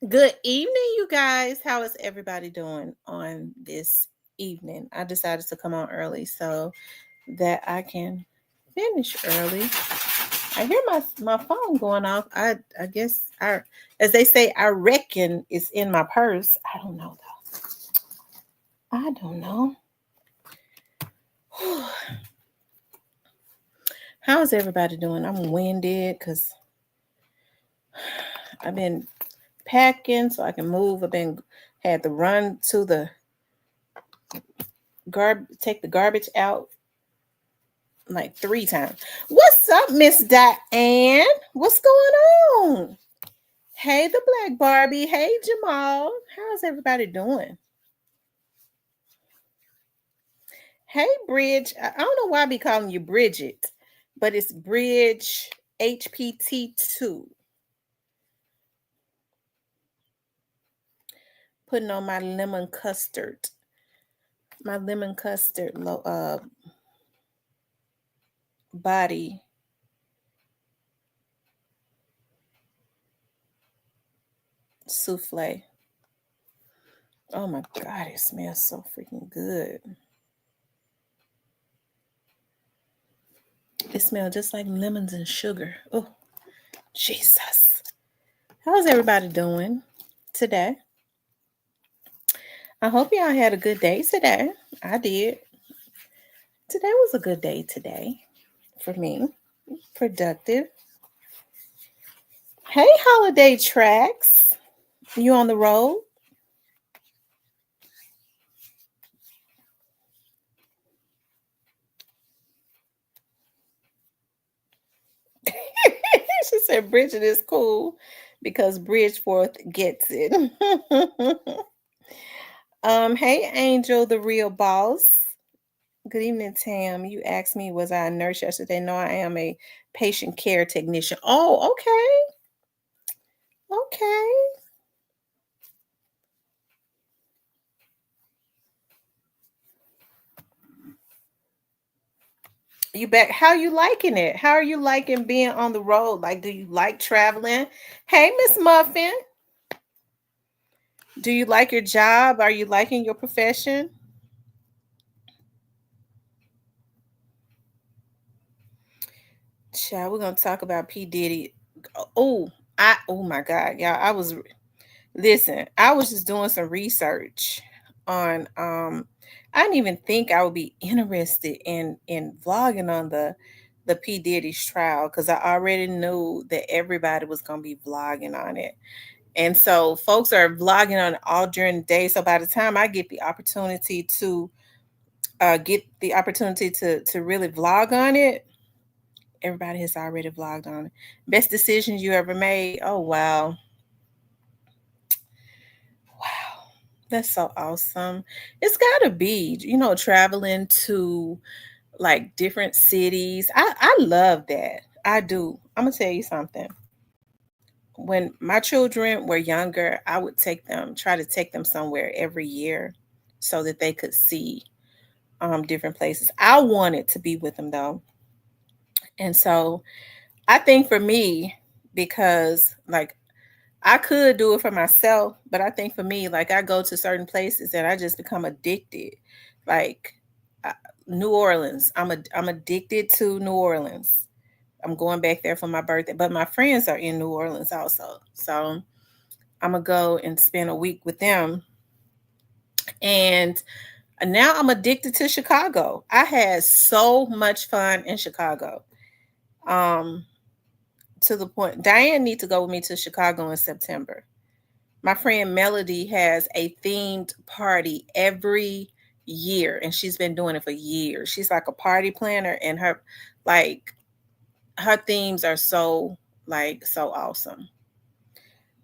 Good evening, you guys. How is everybody doing on this evening? I decided to come on early so that I can finish early. I hear my phone going off. I guess as they say, I reckon it's in my purse. I don't know though. I don't know. How is everybody doing? I'm winded because I've been packing so I can move. I've been had to run to the take the garbage out like 3 times. What's up, Miss Diane? What's going on? Hey, the Black Barbie. Hey, Jamal. How's everybody doing? Hey, Bridge. I don't know why I be calling you Bridget, but it's Bridge HPT2. Putting on my lemon custard. My lemon custard body souffle. Oh my God, it smells so freaking good. It smells just like lemons and sugar. Oh, Jesus. How's everybody doing today? I hope y'all had a good day today. I did. Today was a good day today for me. Productive. Hey, Holiday Tracks. You on the road? She said Bridget is cool because Bridgeforth gets it. Hey Angel, the real boss. Good evening, Tam. You asked me, was I a nurse yesterday? No, I am a patient care technician. Oh, okay. Okay. You back? How you liking it? How are you liking being on the road? Like, do you like traveling? Hey, Miss Muffin. Do you like your job? Are you liking your profession? Child, we're gonna talk about P. Diddy. Oh my God, y'all. Listen, I was just doing some research on I didn't even think I would be interested in vlogging on the P. Diddy's trial because I already knew that everybody was gonna be vlogging on it. And so folks are vlogging on it all during the day. So by the time I get the opportunity to really vlog on it, everybody has already vlogged on it. Best decisions you ever made. Oh wow. Wow. That's so awesome. It's gotta be, traveling to like different cities. I love that. I do. I'm gonna tell you something. When my children were younger, I would try to take them somewhere every year so that they could see different places. I wanted to be with them though. And so I think for me, because like I could do it for myself, but I think for me, like I go to certain places and I just become addicted. Like uh, New Orleans, I'm addicted to New Orleans. I'm going back there for my birthday, but my friends are in New Orleans also. So I'm gonna go and spend a week with them. And now I'm addicted to Chicago. I had so much fun in Chicago. Um, to the point Diane needs to go with me to Chicago in September. My friend Melody has a themed party every year and she's been doing it for years. She's like a party planner and like her themes are so awesome.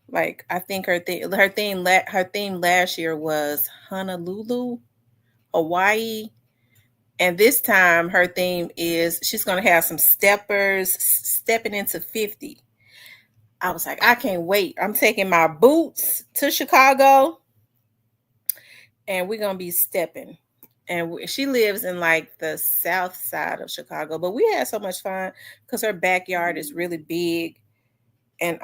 Like I think her theme last year was Honolulu, Hawaii, and this time her theme is she's going to have some steppers stepping into 50. I was like, I can't wait. I'm taking my boots to Chicago and we're going to be stepping. And she lives in like the south side of Chicago, but we had so much fun because her backyard is really big. And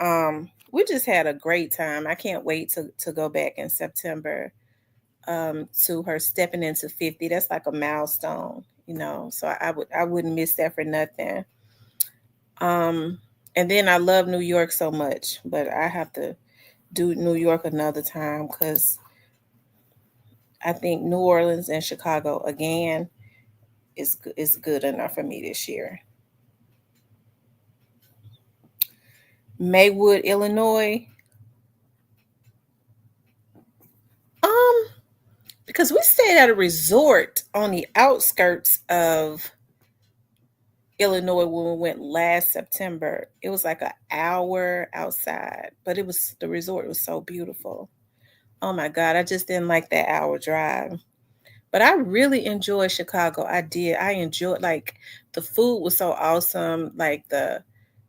we just had a great time. I can't wait to go back in September, to her stepping into 50. That's like a milestone, you know. So I wouldn't miss that for nothing. Um, and then I love New York so much, but I have to do New York another time because I think New Orleans and Chicago again is good enough for me this year. Maywood, Illinois. Um, because we stayed at a resort on the outskirts of Illinois when we went last September. It was like an hour outside, but it was the resort was so beautiful. Oh my God, I just didn't like that hour drive. But I really enjoyed Chicago. I did. I enjoyed like the food was so awesome. Like the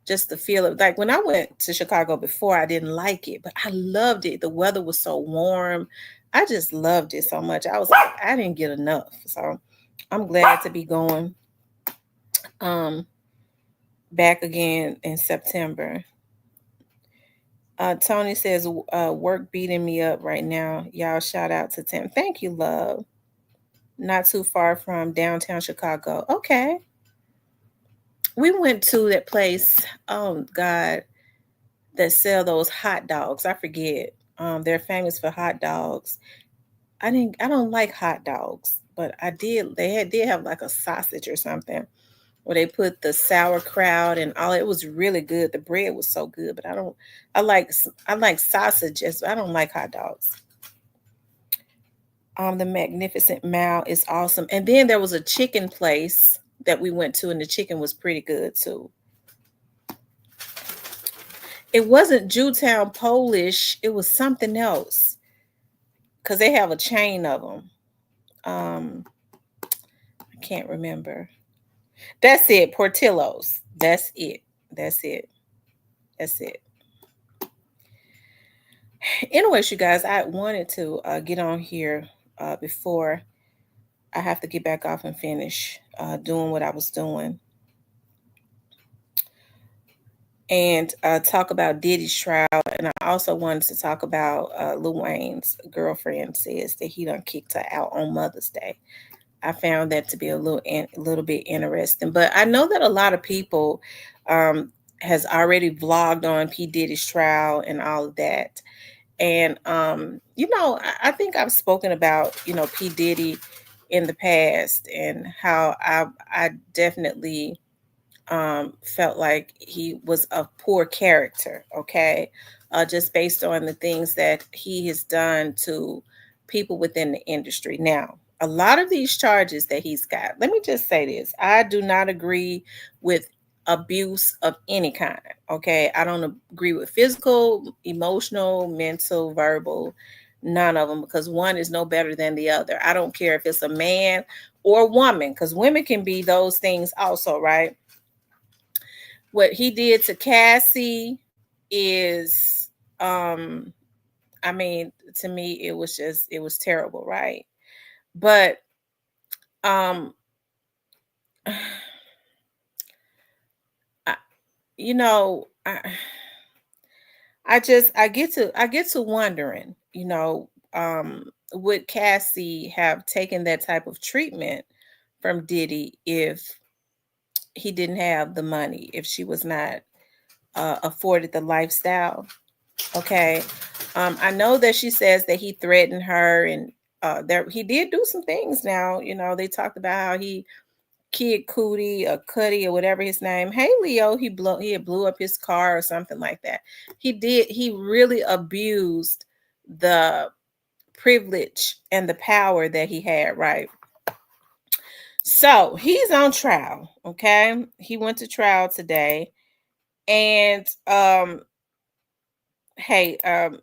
just the feel of like when I went to Chicago before, I didn't like it, but I loved it. The weather was so warm. I just loved it so much. I was like, I didn't get enough. So I'm glad to be going um back again in September. Tony says, work beating me up right now. Y'all shout out to Tim. Thank you, love. Not too far from downtown Chicago. Okay. We went to that place, oh God, that sell those hot dogs. I forget. They're famous for hot dogs. I don't like hot dogs, but I did did have like a sausage or something where they put the sauerkraut and all. It was really good. The bread was so good, but I like sausages. I don't like hot dogs. The Magnificent Mile is awesome. And then there was a chicken place that we went to, and the chicken was pretty good too. It wasn't Jewtown Polish, it was something else because they have a chain of them. I can't remember. That's it, Portillo's. That's it. That's it. That's it. Anyways, you guys, I wanted to get on here before I have to get back off and finish doing what I was doing and talk about Diddy's trial. And I also wanted to talk about Lil Wayne's girlfriend says that he done kicked her out on Mother's Day. I found that to be a little bit interesting. But I know that a lot of people um, has already vlogged on P Diddy's trial and all of that. And you know, I think I've spoken about P Diddy in the past and how I definitely felt like he was a poor character, okay? Just based on the things that he has done to people within the industry. Now, a lot of these charges that he's got, let me just say this, I do not agree with abuse of any kind, okay? I don't agree with physical, emotional, mental, verbal, none of them, because one is no better than the other. I don't care if it's a man or a woman, because women can be those things also, right? What he did to Cassie is um I mean, to me it was terrible, right? But um I, you know, I get to wondering, would Cassie have taken that type of treatment from Diddy if he didn't have the money, if she was not afforded the lifestyle? Okay. I know that she says that he threatened her and there he did do some things now. They talked about how he Kid Cootie or Cuddy or whatever his name. Hey Leo, he had blew up his car or something like that. He really abused the privilege and the power that he had, right? So he's on trial. Okay. He went to trial today. And hey,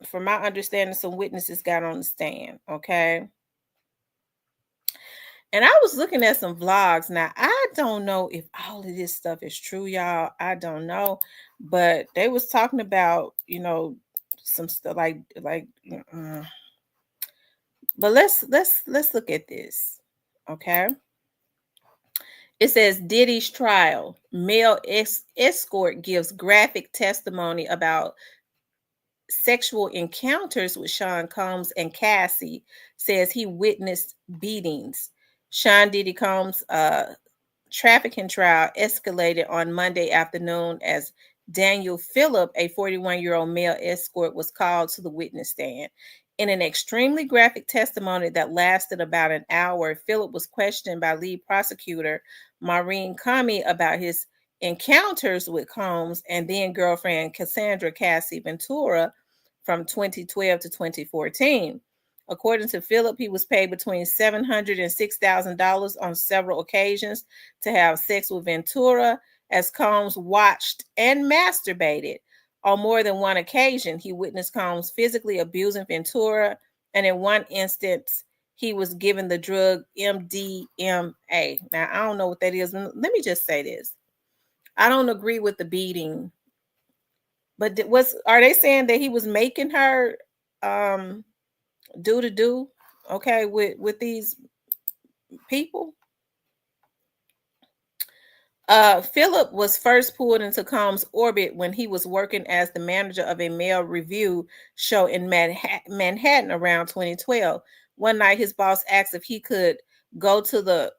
from my understanding, some witnesses got on the stand, okay? And I was looking at some vlogs. Now, I don't know if all of this stuff is true, y'all. I don't know, but they was talking about, some stuff but let's look at this, okay? It says Diddy's trial. Male escort gives graphic testimony about sexual encounters with Sean Combs and Cassie, says he witnessed beatings. Sean Diddy Combs' trafficking trial escalated on Monday afternoon as Daniel Phillip, a 41-year-old male escort, was called to the witness stand. In an extremely graphic testimony that lasted about an hour, Phillip was questioned by lead prosecutor Maureen Comey about his encounters with Combs and then girlfriend Cassandra Cassie Ventura from 2012 to 2014. According to Phillip, he was paid between $700 and $6,000 on several occasions to have sex with Ventura, as Combs watched and masturbated. On more than one occasion, he witnessed Combs physically abusing Ventura, and in one instance, he was given the drug MDMA. Now, I don't know what that is. Let me just say this. I don't agree with the beating, but are they saying that he was making her do okay with these people? Phillip was first pulled into Combs' orbit when he was working as the manager of a male review show in Manhattan around 2012. One night, his boss asked if he could go to the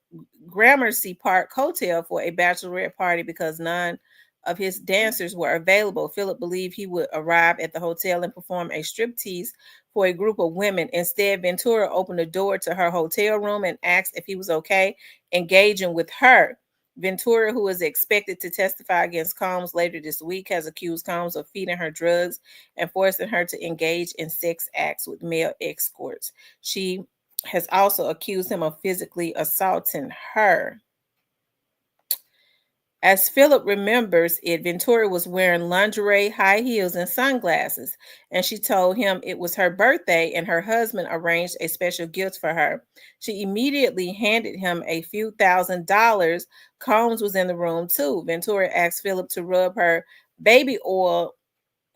Gramercy Park Hotel for a bachelorette party because none of his dancers were available. Phillip believed he would arrive at the hotel and perform a striptease for a group of women. Instead, Ventura opened the door to her hotel room and asked if he was okay engaging with her. Ventura, who is expected to testify against Combs later this week, has accused Combs of feeding her drugs and forcing her to engage in sex acts with male escorts. She has also accused him of physically assaulting her. As Phillip remembers it, Ventura was wearing lingerie, high heels, and sunglasses, and she told him it was her birthday and her husband arranged a special gift for her. She immediately handed him a few $1,000s. Combs was in the room too. Ventura asked Phillip to rub baby oil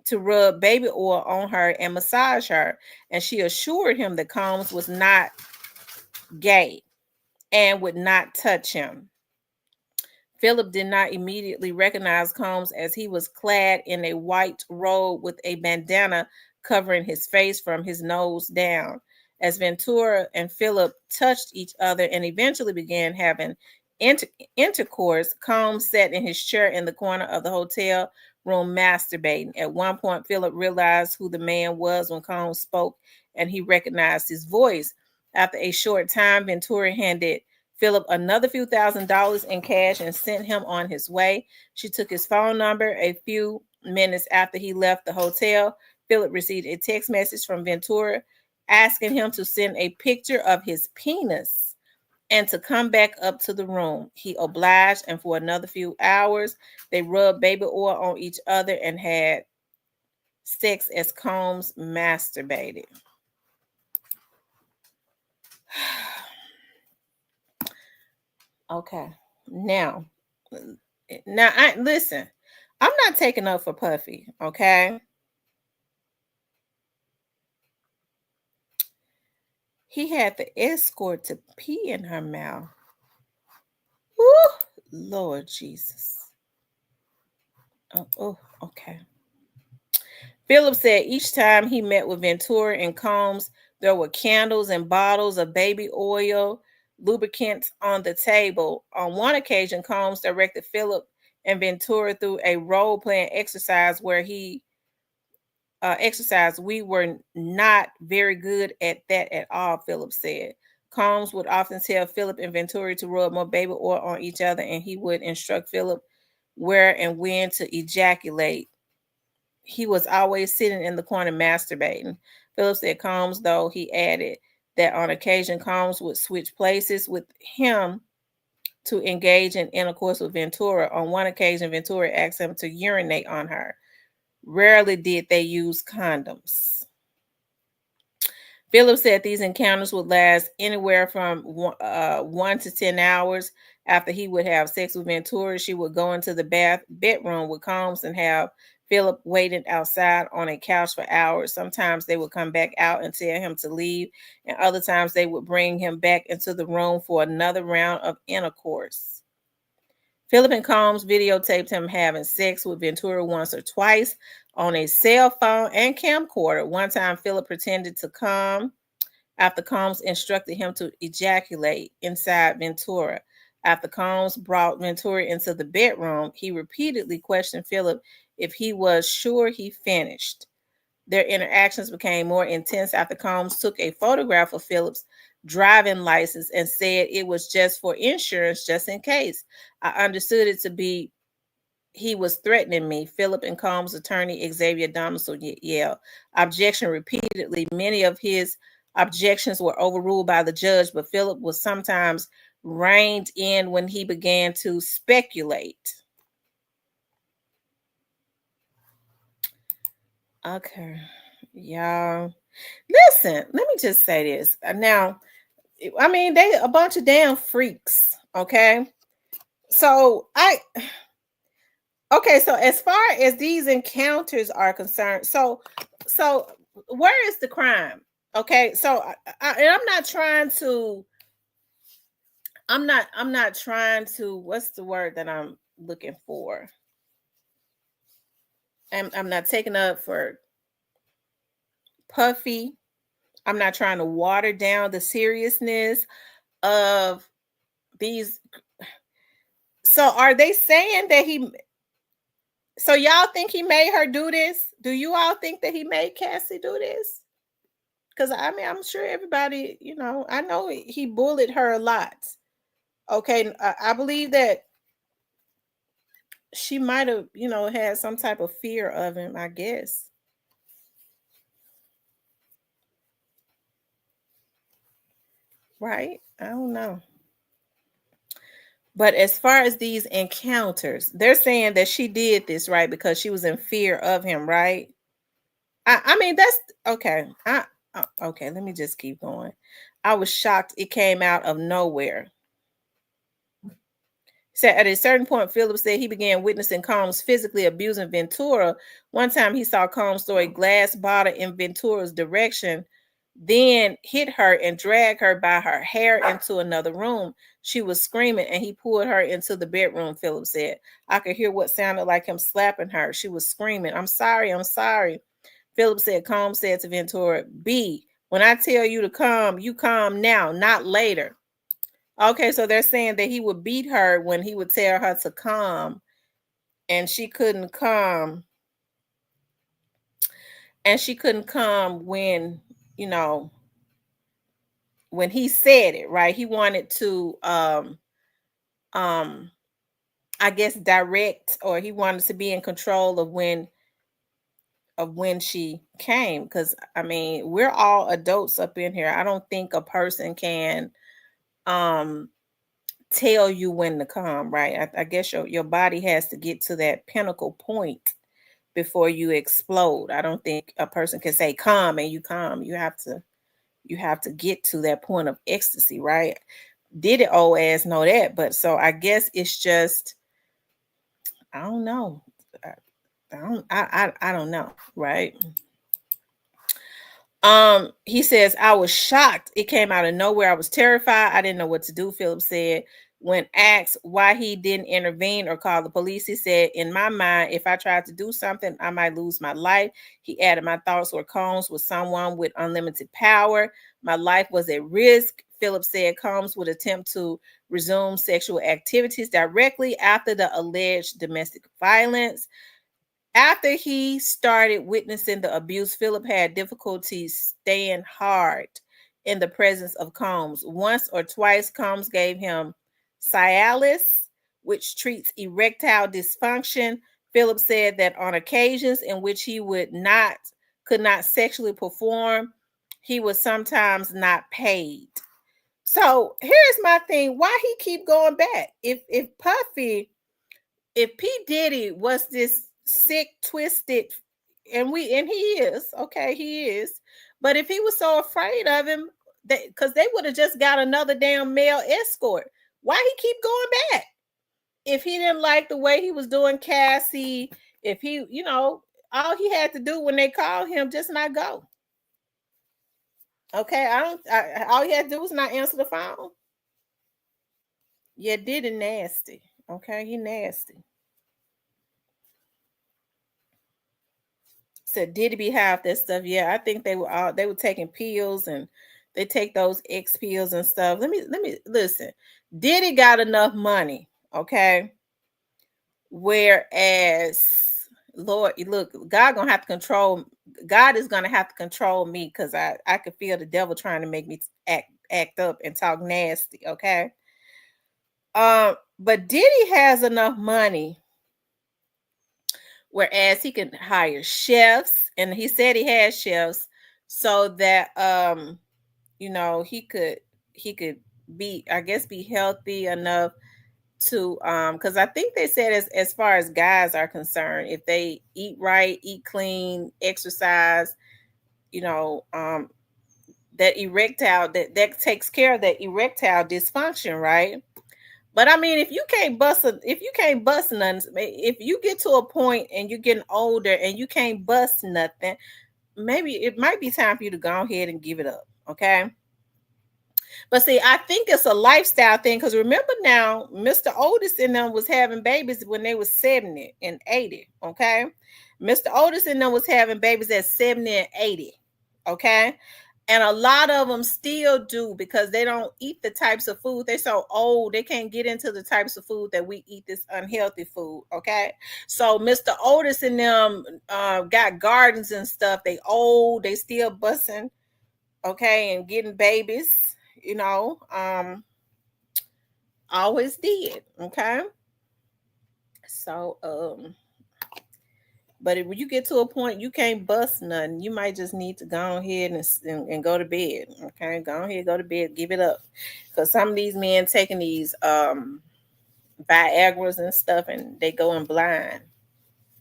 on her and massage her, and she assured him that Combs was not gay and would not touch him. Phillip did not immediately recognize Combs as he was clad in a white robe with a bandana covering his face from his nose down. As Ventura and Phillip touched each other and eventually began having intercourse, Combs sat in his chair in the corner of the hotel room masturbating. At one point, Phillip realized who the man was when Combs spoke and he recognized his voice. After a short time, Ventura handed Phillip another few $1,000s in cash and sent him on his way. She took his phone number. A few minutes after he left the hotel, Phillip received a text message from Ventura asking him to send a picture of his penis and to come back up to the room. He obliged, and for another few hours, they rubbed baby oil on each other and had sex as Combs masturbated. Okay. Now, I listen. I'm not taking up for Puffy, okay? He had the escort to pee in her mouth. Woo, Lord Jesus. Oh, okay. Phillip said each time he met with Ventura and Combs, there were candles and bottles of baby oil, lubricants on the table. On one occasion, Combs directed Phillip and Ventura through a role-playing exercise where he exercise. We were not very good at that at all, Phillip said. Combs would often tell Phillip and Ventura to rub more baby oil on each other, and he would instruct Phillip where and when to ejaculate. He was always sitting in the corner masturbating. Phillip said Combs, though, he added that on occasion Combs would switch places with him to engage in intercourse with Ventura. On one occasion, Ventura asked him to urinate on her. Rarely did they use condoms. Phillip said these encounters would last anywhere from 1 to 10 hours. After he would have sex with Ventura, she would go into the bedroom with Combs and have Phillip waiting outside on a couch for hours. Sometimes they would come back out and tell him to leave, and other times they would bring him back into the room for another round of intercourse. Phillip and Combs videotaped him having sex with Ventura once or twice. on a cell phone and camcorder. One time, Philip pretended to come after Combs instructed him to ejaculate inside Ventura. After Combs brought Ventura into the bedroom, he repeatedly questioned Philip if he was sure he finished. Their interactions became more intense after Combs took a photograph of Philip's driving license and said it was just for insurance, just in case. I understood it to be he was threatening me. Philip and Combs' attorney, Xavier Donaldson, yelled. Objection repeatedly. Many of his objections were overruled by the judge, but Philip was sometimes reined in when he began to speculate. Okay, y'all. Listen, let me just say this. Now, I mean, they a bunch of damn freaks, okay? So so as far as these encounters are concerned, so where is the crime? Okay, so and I'm not trying to, what's the word that I'm looking for? I'm not taking up for Puffy. I'm not trying to water down the seriousness of these. So are they saying that so y'all think he made her do this? Do you all think that he made Cassie do this? Because I mean, I'm sure everybody, I know he bullied her a lot. Okay, I believe that she might have, had some type of fear of him, I guess. Right? I don't know. But as far as these encounters, they're saying that she did this, right? Because she was in fear of him, right? I mean, that's okay. Okay, let me just keep going. I was shocked it came out of nowhere. So at a certain point, Phillips said he began witnessing Combs physically abusing Ventura. One time he saw Combs throw a glass bottle in Ventura's direction, then hit her and drag her by her hair into another room. She was screaming and he pulled her into the bedroom, Phillips said. I could hear what sounded like him slapping her. She was screaming, I'm sorry, I'm sorry. Phillips said, Combs said to Ventura, B, when I tell you to come, you come now, not later. Okay, so they're saying that he would beat her when he would tell her to come, and she couldn't come. And she couldn't come when, when he said it, right? He wanted to um I guess direct, or he wanted to be in control of when she came, because I mean, we're all adults up in here. I don't think a person can um tell you when to come, right? I guess your body has to get to that pinnacle point before you explode. I don't think a person can say come and you come. You have to get to that point of ecstasy, right? Did it old ass know that? But so I guess it's just, I don't know. I don't know, right? He says, I was shocked. It came out of nowhere. I was terrified. I didn't know what to do, Philip said. When asked why he didn't intervene or call the police, he said, in my mind, if I tried to do something, I might lose my life. He added, my thoughts were Combs was someone with unlimited power. My life was at risk. Philip said Combs would attempt to resume sexual activities directly after the alleged domestic violence. After he started witnessing the abuse, Philip had difficulties staying hard in the presence of Combs. Once or twice, Combs gave him Cialis, which treats erectile dysfunction. Philip said that on occasions in which he could not sexually perform, he was sometimes not paid. So here's my thing: why he keep going back? If P. Diddy was this sick, twisted, and he is, okay, he is. But if he was so afraid of him, because they would have just got another damn male escort. Why he keep going back? If he didn't like the way he was doing Cassie, if he, all he had to do when they called him, just not go. Okay, all he had to do was not answer the phone. Yeah, Diddy nasty. Okay, he nasty. Said Diddy be high off that stuff. Yeah, I think they were taking pills, and they take those X pills and stuff. Let me listen. Diddy got enough money, okay? Whereas Lord, look, God is gonna have to control me because I could feel the devil trying to make me act up and talk nasty, okay? But Diddy has enough money, whereas he can hire chefs, and he said he has chefs, so that he could be, I guess, be healthy enough to because I think they said, as far as guys are concerned, if they eat right, eat clean, exercise, you know, that erectile, that takes care of that erectile dysfunction, right? But I mean, if you can't bust nothing, if you get to a point and you're getting older and you can't bust nothing, maybe it might be time for you to go ahead and give it up. Okay. But see, I think it's a lifestyle thing because remember now, Mr. Otis and them was having babies when they was 70 and 80. Okay. Mr. Otis and them was having babies at 70 and 80. Okay. And a lot of them still do because they don't eat the types of food. They're so old, they can't get into the types of food that we eat, this unhealthy food. Okay. So Mr. Otis and them got gardens and stuff. They old, they still busting, okay, and getting babies, always did. Okay. So but when you get to a point you can't bust nothing, you might just need to go ahead and go to bed. Okay, go ahead, go to bed, give it up. Because some of these men taking these Viagra's and stuff, and they going blind.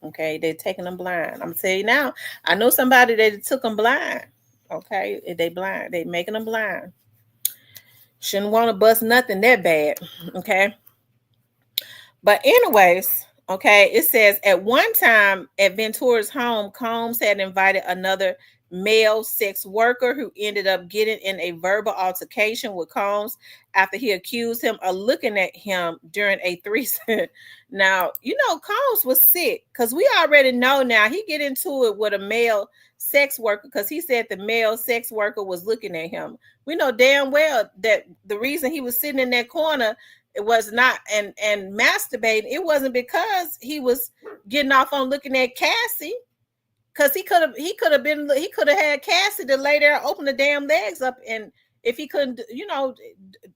Okay, they're taking them blind. I'm gonna tell you now. I know somebody that took them blind. Okay, they blind. They making them blind. Shouldn't want to bust nothing that bad. Okay. But anyways, okay, it says at one time at Ventura's home, Combs had invited another male sex worker who ended up getting in a verbal altercation with Combs after he accused him of looking at him during a threesome. Now, Combs was sick because we already know now he get into it with a male sex worker because he said the male sex worker was looking at him. We know damn well that the reason he was sitting in that corner, it was not and masturbating, it wasn't because he was getting off on looking at Cassie, because he could have had Cassie to lay there, open the damn legs up, and if he couldn't,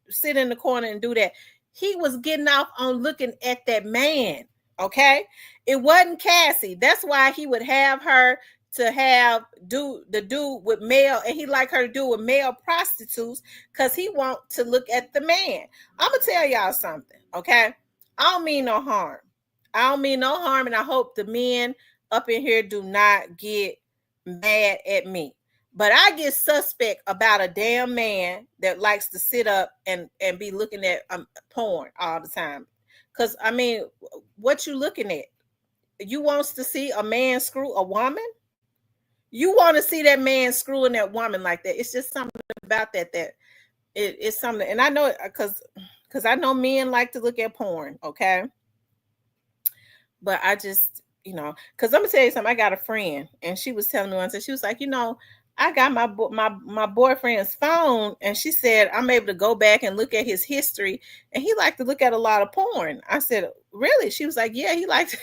sit in the corner and do that, he was getting off on looking at that man. Okay, it wasn't Cassie. That's why he would have her to do with male, and he like her to do with male prostitutes because he want to look at the man. I'm gonna tell y'all something, okay? I don't mean no harm. And I hope the men up in here do not get mad at me. But I get suspect about a damn man that likes to sit up and be looking at porn all the time. Because, I mean, what you looking at? You wants to see a man screw a woman? You want to see that man screwing that woman like that. It's just something about that it's something. And I know it because I know men like to look at porn, okay? But I just, because I'm gonna tell you something. I got a friend, and she was telling me once, and she was like, I got my boyfriend's phone, and she said I'm able to go back and look at his history, and he liked to look at a lot of porn. I said, really? She was like, yeah, he liked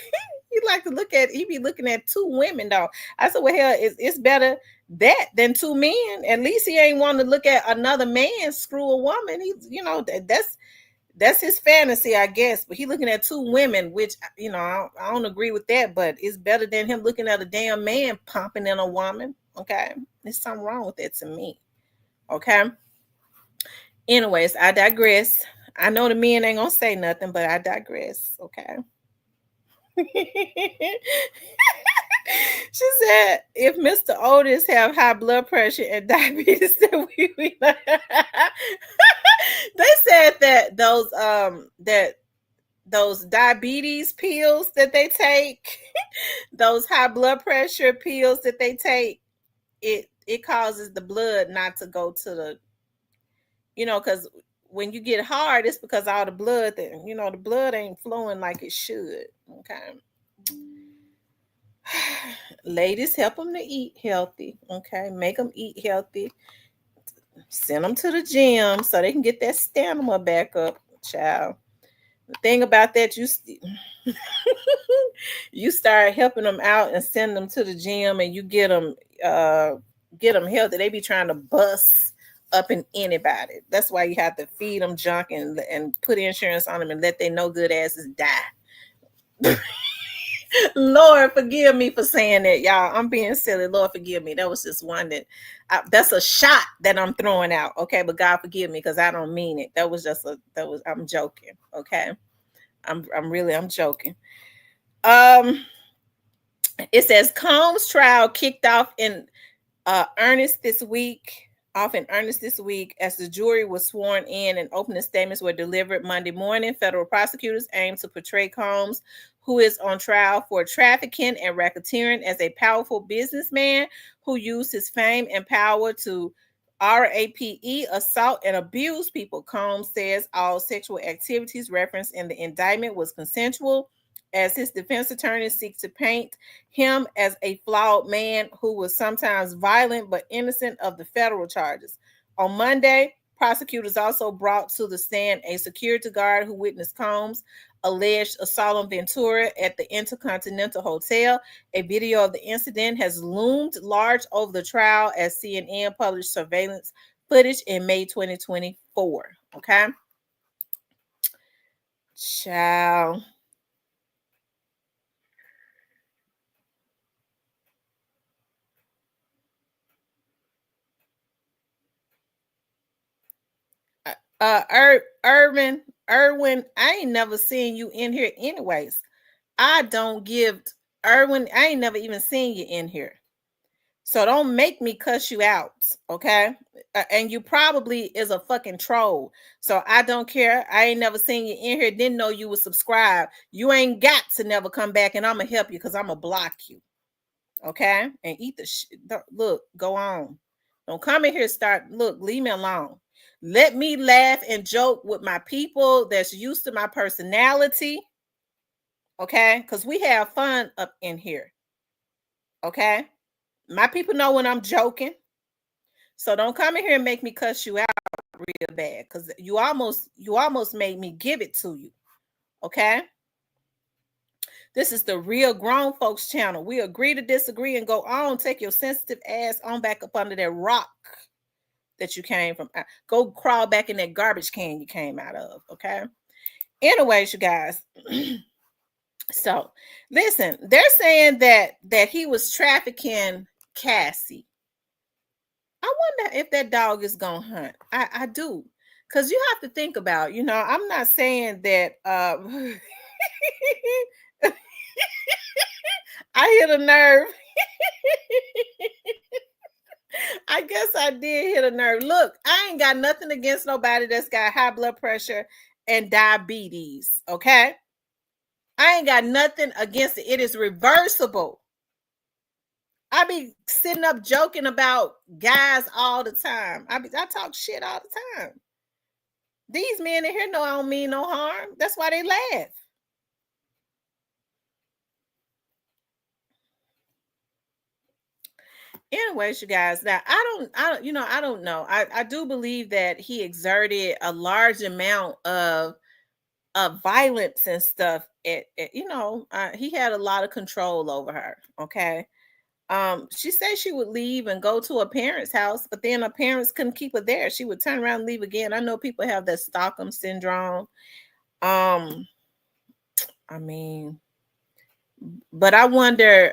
he liked to he be looking at two women though. I said, well, hell, it's better that than two men. At least he ain't wanting to look at another man screw a woman. He's, that's his fantasy, I guess. But he looking at two women, which I don't agree with that. But it's better than him looking at a damn man pumping in a woman. Okay, there's something wrong with that to me. Okay. Anyways, I digress. I know the men ain't gonna say nothing, but I digress. Okay. She said, if Mr. Otis have high blood pressure and diabetes, then we they said that those diabetes pills that they take, those high blood pressure pills that they take, it causes the blood not to go to the, because when you get hard, it's because all the blood that, the blood ain't flowing like it should. Okay. Ladies, help them to eat healthy. Okay, make them eat healthy. Send them to the gym so they can get that stamina back up, child. The thing about that, you start helping them out and send them to the gym, and you uh get them healthy. They be trying to bust up in anybody. That's why you have to feed them junk and put insurance on them and let their no good asses die. Lord, forgive me for saying that, y'all. I'm being silly. Lord, forgive me. That was just one that's a shot that I'm throwing out. Okay, but God forgive me because I don't mean it. That was just I'm joking. Okay, I'm joking. Um, it says Combs trial kicked earnest this week, off in earnest this week, as the jury was sworn in and opening statements were delivered Monday morning. Federal prosecutors aim to portray Combs, who is on trial for trafficking and racketeering, as a powerful businessman who used his fame and power to assault and abuse people. Combs says all sexual activities referenced in the indictment was consensual, as his defense attorney seeks to paint him as a flawed man who was sometimes violent but innocent of the federal charges. On Monday, prosecutors also brought to the stand a security guard who witnessed Combs' alleged assault on Ventura at the Intercontinental Hotel. A video of the incident has loomed large over the trial as CNN published surveillance footage in May 2024. Okay. Ciao. Irwin, I ain't never seen you in here anyways. I don't give Irwin, I ain't never even seen you in here. So don't make me cuss you out, okay? And you probably is a fucking troll. So I don't care. I ain't never seen you in here. Didn't know you would subscribe. You ain't got to never come back, and I'm gonna help you because I'm gonna block you, okay? And eat the shit. Look, go on. Don't come in here. Start. Look, leave me alone. Let me laugh and joke with my people that's used to my personality, okay? Because we have fun up in here, okay? My people know when I'm joking. So don't come in here and make me cuss you out real bad, because you almost made me give it to you. Okay. This is the Real Grown Folks channel. We agree to disagree and go on. Take your sensitive ass on back up under that rock that you came from. Go crawl back in that garbage can you came out of. Okay. Anyways, you guys. So listen, they're saying that he was trafficking Cassie. I wonder if that dog is gonna hunt. I do. Cause you have to think about, I'm not saying that I hit a nerve. I guess I did hit a nerve. Look, I ain't got nothing against nobody that's got high blood pressure and diabetes. Okay. I ain't got nothing against it. It is reversible. I be sitting up joking about guys all the time. I talk shit all the time. These men in here know I don't mean no harm. That's why they laugh. Anyways, you guys, now I don't know. I do believe that he exerted a large amount of violence and stuff. He had a lot of control over her. Okay. She said she would leave and go to her parents' house, but then her parents couldn't keep her there. She would turn around and leave again. I know people have that Stockholm syndrome. Um, I mean, but I wonder,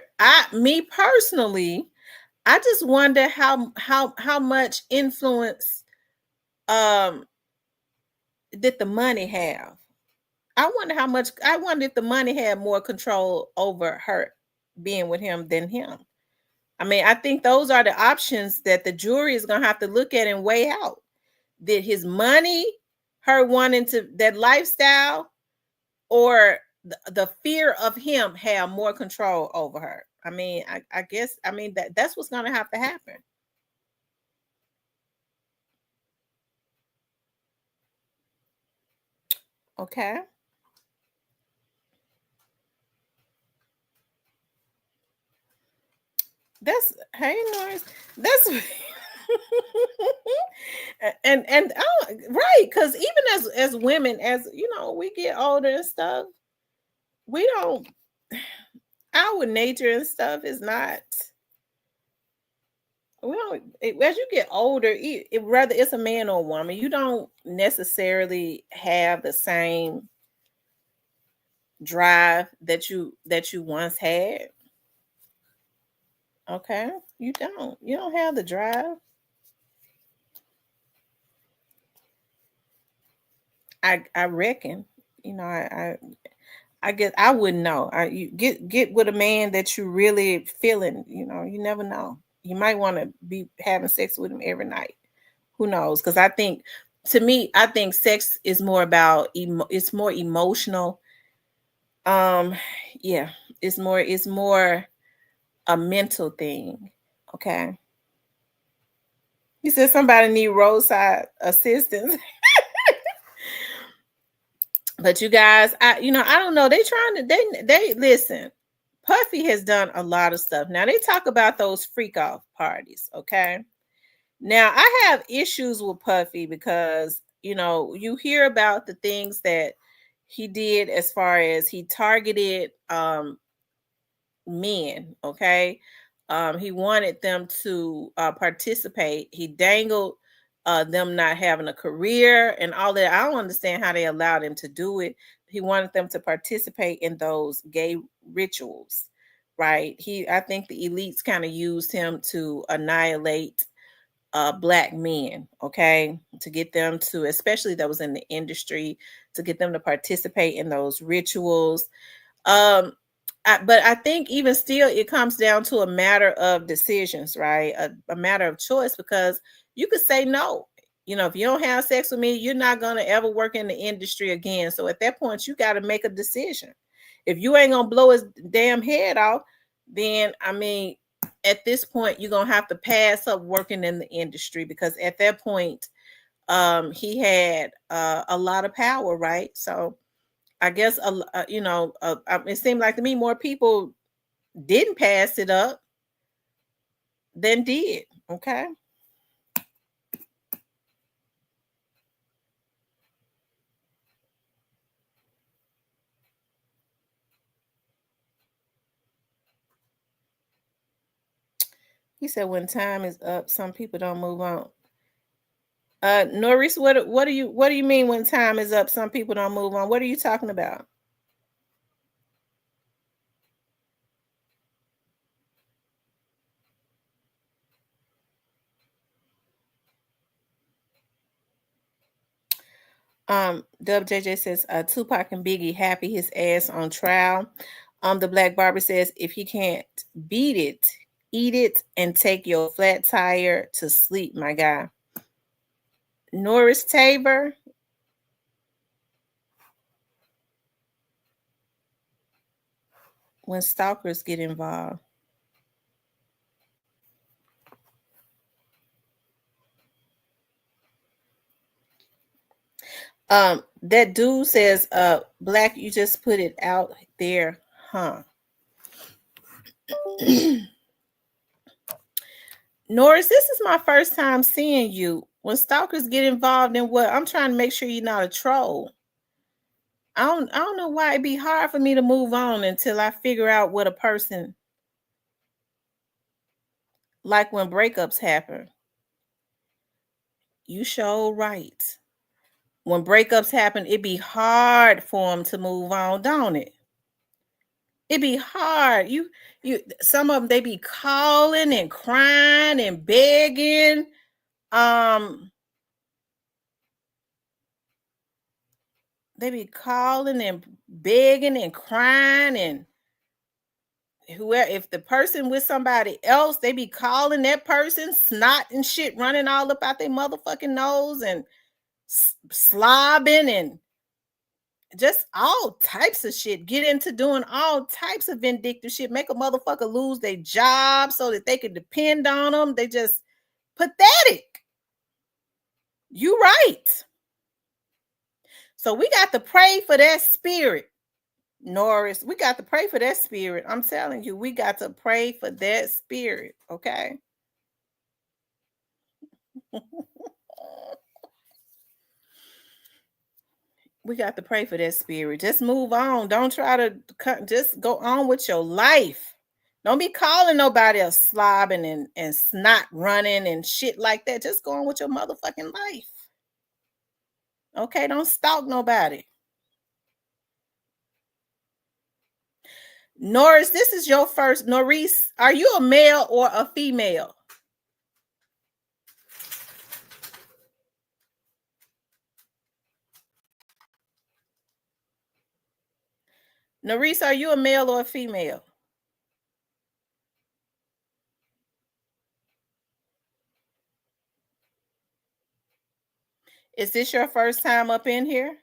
me personally, I just wonder how much influence um did the money have? I wonder if the money had more control over her being with him than him. I mean, I think those are the options that the jury is going to have to look at and weigh out. Did his money, her wanting to that lifestyle, or the fear of him have more control over her? I mean, I guess that's what's going to have to happen. Okay. That's hey Norris. That's and oh, right, because even as women, as you know, we get older and stuff, we don't our nature and stuff is not we don't as you get older, whether it's a man or a woman, you don't necessarily have the same drive that you once had. Okay, you don't have the drive. I reckon, you know, I guess I wouldn't know. You get with a man that you really feeling. You know, you never know. You might want to be having sex with him every night. Who knows? Because I think, to me, I think sex is more about it's more emotional. Um, yeah, it's more a mental thing. Okay, you said somebody need roadside assistance, but you guys, I don't know. They trying to they listen. Puffy has done a lot of stuff. Now they talk about those freak off parties, okay? Now I have issues with Puffy because you hear about the things that he did as far as he targeted men, okay? He wanted them to participate. He dangled them not having a career and all that. I don't understand how they allowed him to do it. He wanted them to participate in those gay rituals, right? I think the elites kind of used him to annihilate black men, okay, to get them to, especially that was in the industry, to get them to participate in those rituals. um but I think even still, it comes down to a matter of decisions, right? A matter of choice, because you could say no. If you don't have sex with me, you're not going to ever work in the industry again. So at that point, you got to make a decision. If you ain't going to blow his damn head off, then, I mean, at this point, you're going to have to pass up working in the industry, because at that point, he had a lot of power, right? So I guess it seemed like to me more people didn't pass it up than did. Okay, he said when time is up, some people don't move on. Norris, what do you mean when time is up? Some people don't move on. What are you talking about? WJJ says Tupac and Biggie happy his ass on trial. The Black Barber says if he can't beat it, eat it and take your flat tire to sleep, my guy. Norris Tabor, when stalkers get involved. That dude says, Black, you just put it out there, huh? Norris, this is my first time seeing you. When stalkers get involved in what, I'm trying to make sure you're not a troll. I don't know why it'd be hard for me to move on until I figure out what a person, like when breakups happen. You show right. When breakups happen, it'd be hard for them to move on, don't it? It'd be hard. You some of them, they be calling and crying and begging. Um, they be calling and begging and crying, and whoever, if the person with somebody else, they be calling that person, snot and shit running all up out their motherfucking nose, and slobbing, and just all types of shit. Get into doing all types of vindictive shit. Make a motherfucker lose their job so that they can depend on them. They just pathetic. You right. So we got to pray for that spirit. Norris, we got to pray for that spirit. I'm telling you, we got to pray for that spirit. Okay. We got to pray for that spirit. Just move on. Don't try to just go on with your life. Don't be calling nobody else slobbing and snot running and shit like that. Just go on with your motherfucking life. Okay, don't stalk nobody. Norris, this is your first. Norris, are you a male or a female? Norris, are you a male or a female? Is this your first time up in here?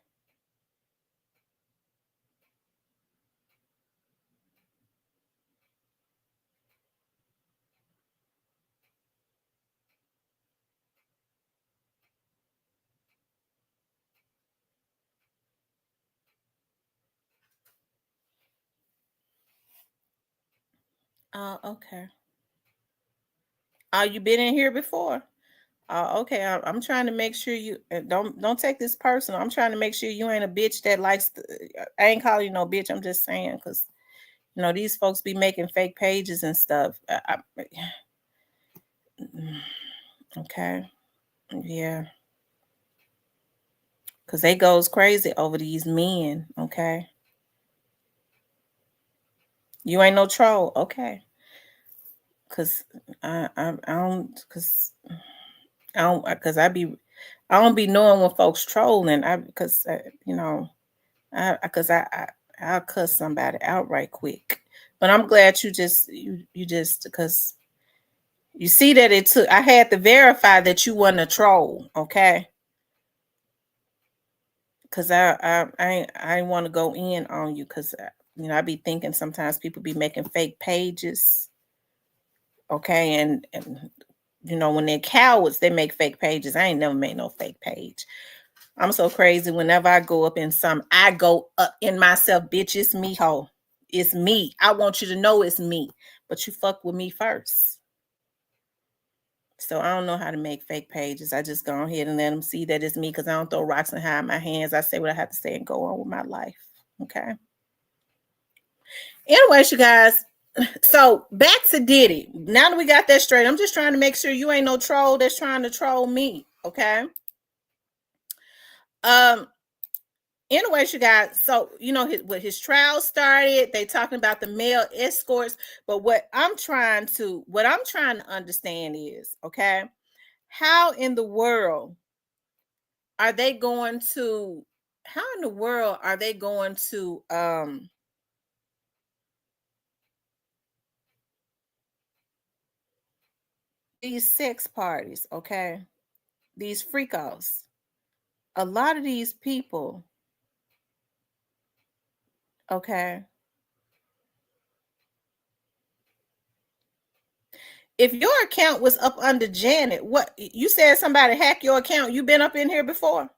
Oh, okay. Oh, you been in here before? Oh, okay. I'm trying to make sure you don't take this personal. I'm trying to make sure you ain't a bitch that likes. I ain't calling you no bitch. I'm just saying because these folks be making fake pages and stuff. Okay, yeah, because they goes crazy over these men. Okay, you ain't no troll. Okay, because I don't because I don't be knowing when folks trolling. I because because I'll cuss somebody out right quick. But I'm glad you just because you see that it took. I had to verify that you wasn't a troll, okay? Because I didn't want to go in on you because I be thinking sometimes people be making fake pages, okay? And when they're cowards, they make fake pages. I ain't never made no fake page. I'm so crazy. Whenever I go up in I go up in myself, bitch. It's me, ho. It's me. I want you to know it's me. But you fuck with me first. So I don't know how to make fake pages. I just go ahead and let them see that it's me because I don't throw rocks and hide my hands. I say what I have to say and go on with my life. Okay. Anyways, you guys. So back to Diddy. Now that we got that straight, I'm just trying to make sure you ain't no troll that's trying to troll me. Okay. Um, anyways, you guys, so his trial started, they talking about the male escorts, but what I'm trying to understand is, okay, how in the world are they going to how in the world are they going to these sex parties, okay, these freakouts, a lot of these people, okay, if your account was up under Janet, what you said somebody hacked your account, you been up in here before?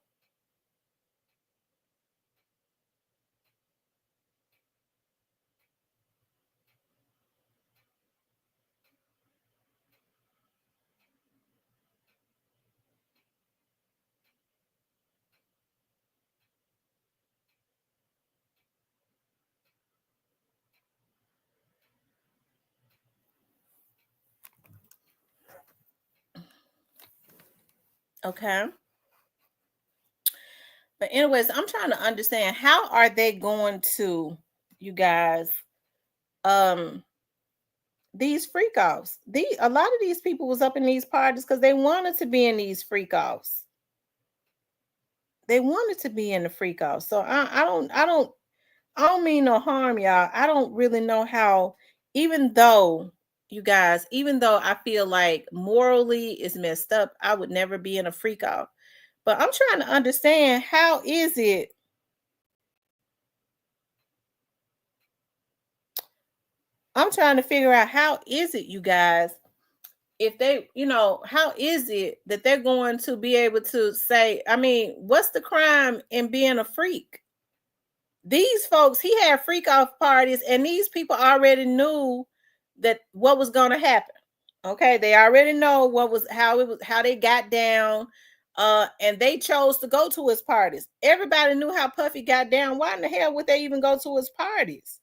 Okay. But anyways, I'm trying to understand how are they going to, you guys, um, these freak offs. A lot of these people was up in these parties because they wanted to be in these freak offs. They wanted to be in the freak offs. So I don't mean no harm, y'all. I don't really know how, even though you guys, even though I feel like morally is messed up, I would never be in a freak off. But I'm trying to understand how is it I'm trying to figure out how is it, you guys, if they, how is it that they're going to be able to say, I mean, what's the crime in being a freak? These folks, he had freak off parties, and these people already knew that what was going to happen. Okay, they already know what was how it was how they got down, and they chose to go to his parties. Everybody knew how Puffy got down. Why in the hell would they even go to his parties?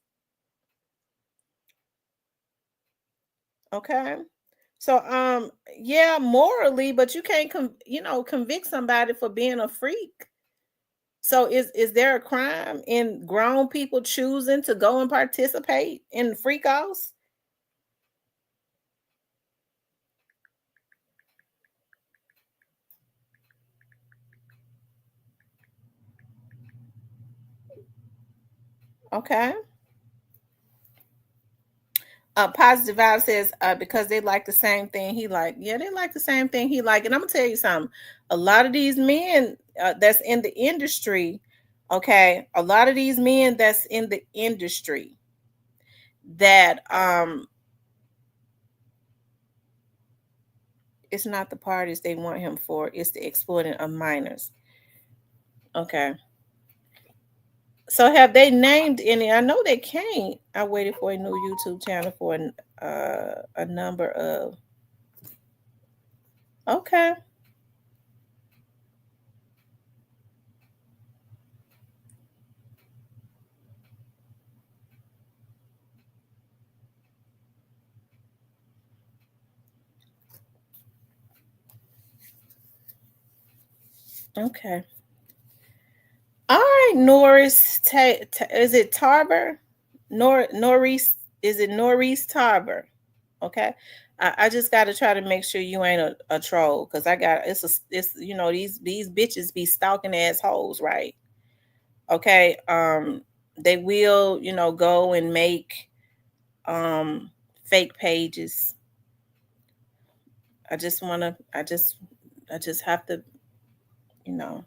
Okay, so yeah, morally, but you can't convict somebody for being a freak. So is there a crime in grown people choosing to go and participate in freak offs? Okay. Positive vibe says because they like the same thing he like. Yeah, they like the same thing he like. And I'm gonna tell you something. A lot of these men that's in the industry, okay, a lot of these men that's in the industry that it's not the parties they want him for, it's the exploiting of minors. Okay. So have they named any? I know they can't. I waited for a new YouTube channel for a number of. Okay, okay. All right, Norris. Is it Tarver? Norris. Is it Norris Tarver? Okay. I just got to try to make sure you ain't a troll because I got it's these bitches be stalking assholes, right? Okay. They will go and make fake pages. I just have to, you know,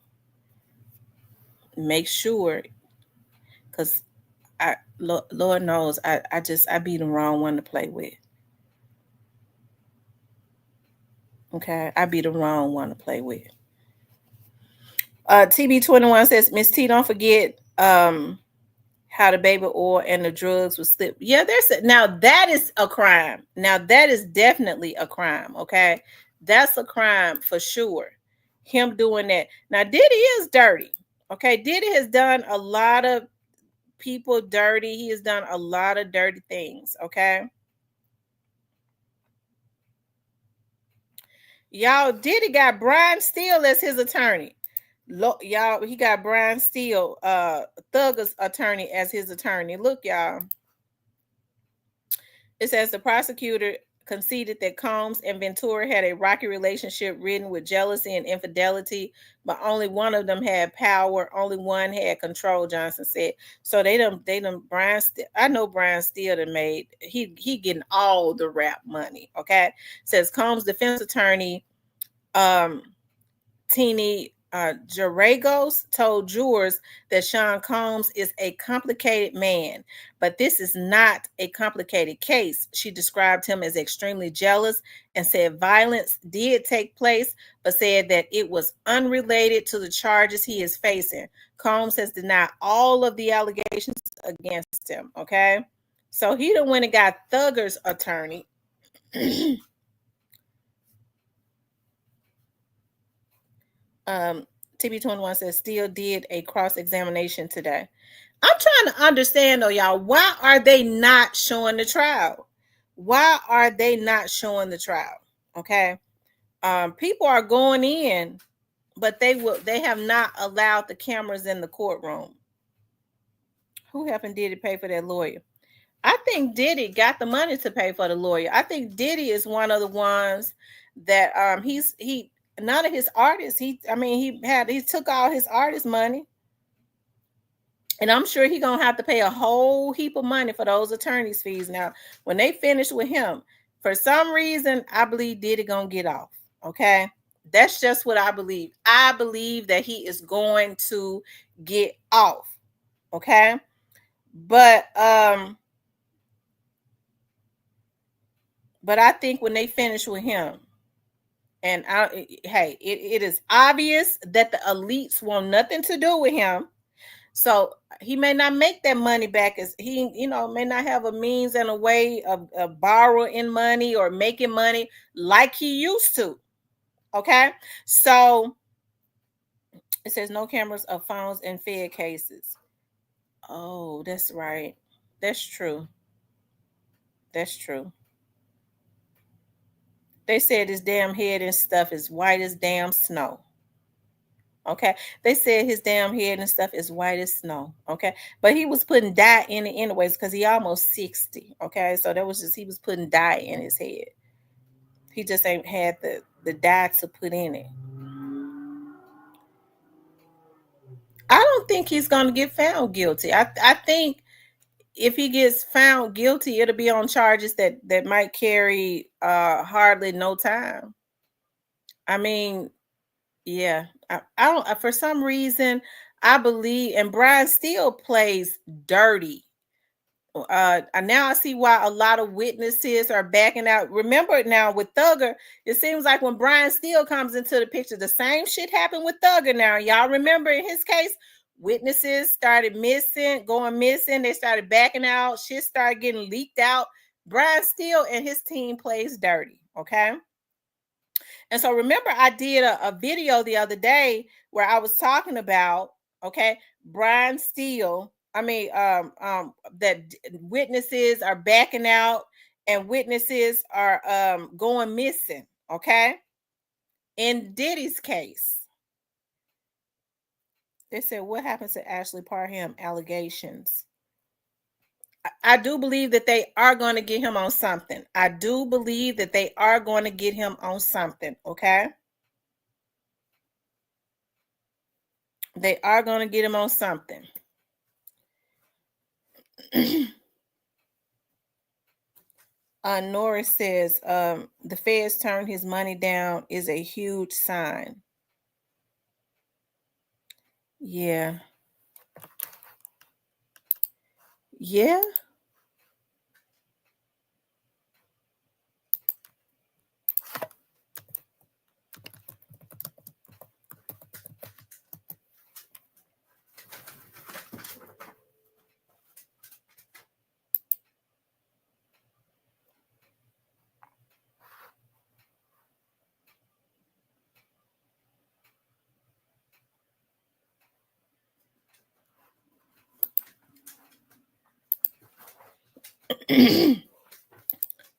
make sure because Lord knows I be the wrong one to play with. Okay, I be the wrong one to play with. TB21 says, Miss T, don't forget how the baby oil and the drugs was slipped. Yeah, now that is a crime. Now that is definitely a crime. Okay, that's a crime for sure. Him doing that. Now Diddy is dirty. Okay, Diddy has done a lot of people dirty. He has done a lot of dirty things. Okay, y'all. Diddy got Brian Steele as his attorney. Y'all, he got Brian Steele, Thugger's attorney, as his attorney. Look, y'all. It says the prosecutor conceded that Combs and Ventura had a rocky relationship ridden with jealousy and infidelity, but only one of them had power. Only one had control, Johnson said. So they done Brian. I know Brian Steele done made he getting all the rap money. Okay, says Combs' defense attorney, um, Teeny Jaragos told jurors that Sean Combs is a complicated man, but this is not a complicated case. She described him as extremely jealous and said violence did take place, but said that it was unrelated to the charges he is facing. Combs has denied all of the allegations against him. Okay, so he done went and got Thugger's attorney. um, TB21 says still did a cross examination today. I'm trying to understand though, y'all. Why are they not showing the trial? Why are they not showing the trial? Okay. People are going in, but they have not allowed the cameras in the courtroom. Who happened did it pay for that lawyer? I think Diddy got the money to pay for the lawyer. I think Diddy is one of the ones that he none of his artists, he took all his artist money. And I'm sure he gonna have to pay a whole heap of money for those attorney's fees. Now, when they finish with him, for some reason, I believe Diddy gonna get off. Okay, that's just what I believe. I believe that he is going to get off. Okay, but but I think when they finish with him, and hey, it is obvious that the elites want nothing to do with him. So he may not make that money back as he, may not have a means and a way of borrowing money or making money like he used to. Okay. So it says no cameras of phones in Fed cases. Oh, that's right. That's true. That's true. They said his damn head and stuff is white as damn snow. Okay. They said his damn head and stuff is white as snow. Okay. But he was putting dye in it anyways because he almost 60. Okay. So that was just he was putting dye in his head. He just ain't had the dye to put in it. I don't think he's gonna get found guilty. I think if he gets found guilty, it'll be on charges that might carry hardly no time. I mean, yeah, I don't. For some reason, I believe, and Brian still plays dirty. Now I see why a lot of witnesses are backing out. Remember now with Thugger, it seems like when Brian Steele comes into the picture, the same shit happened with Thugger. Now y'all remember in his case, witnesses started going missing. They started backing out. Shit started getting leaked out. Brian Steele and his team plays dirty. Okay. And so remember, I did a video the other day where I was talking about, okay, Brian Steele. I mean, that witnesses are backing out and witnesses are going missing, okay? In Diddy's case, they said, what happened to Ashley Parham allegations? I do believe that they are going to get him on something. I do believe that they are going to get him on something, okay? They are going to get him on something. Norris says the feds turned his money down is a huge sign. Yeah. Yeah.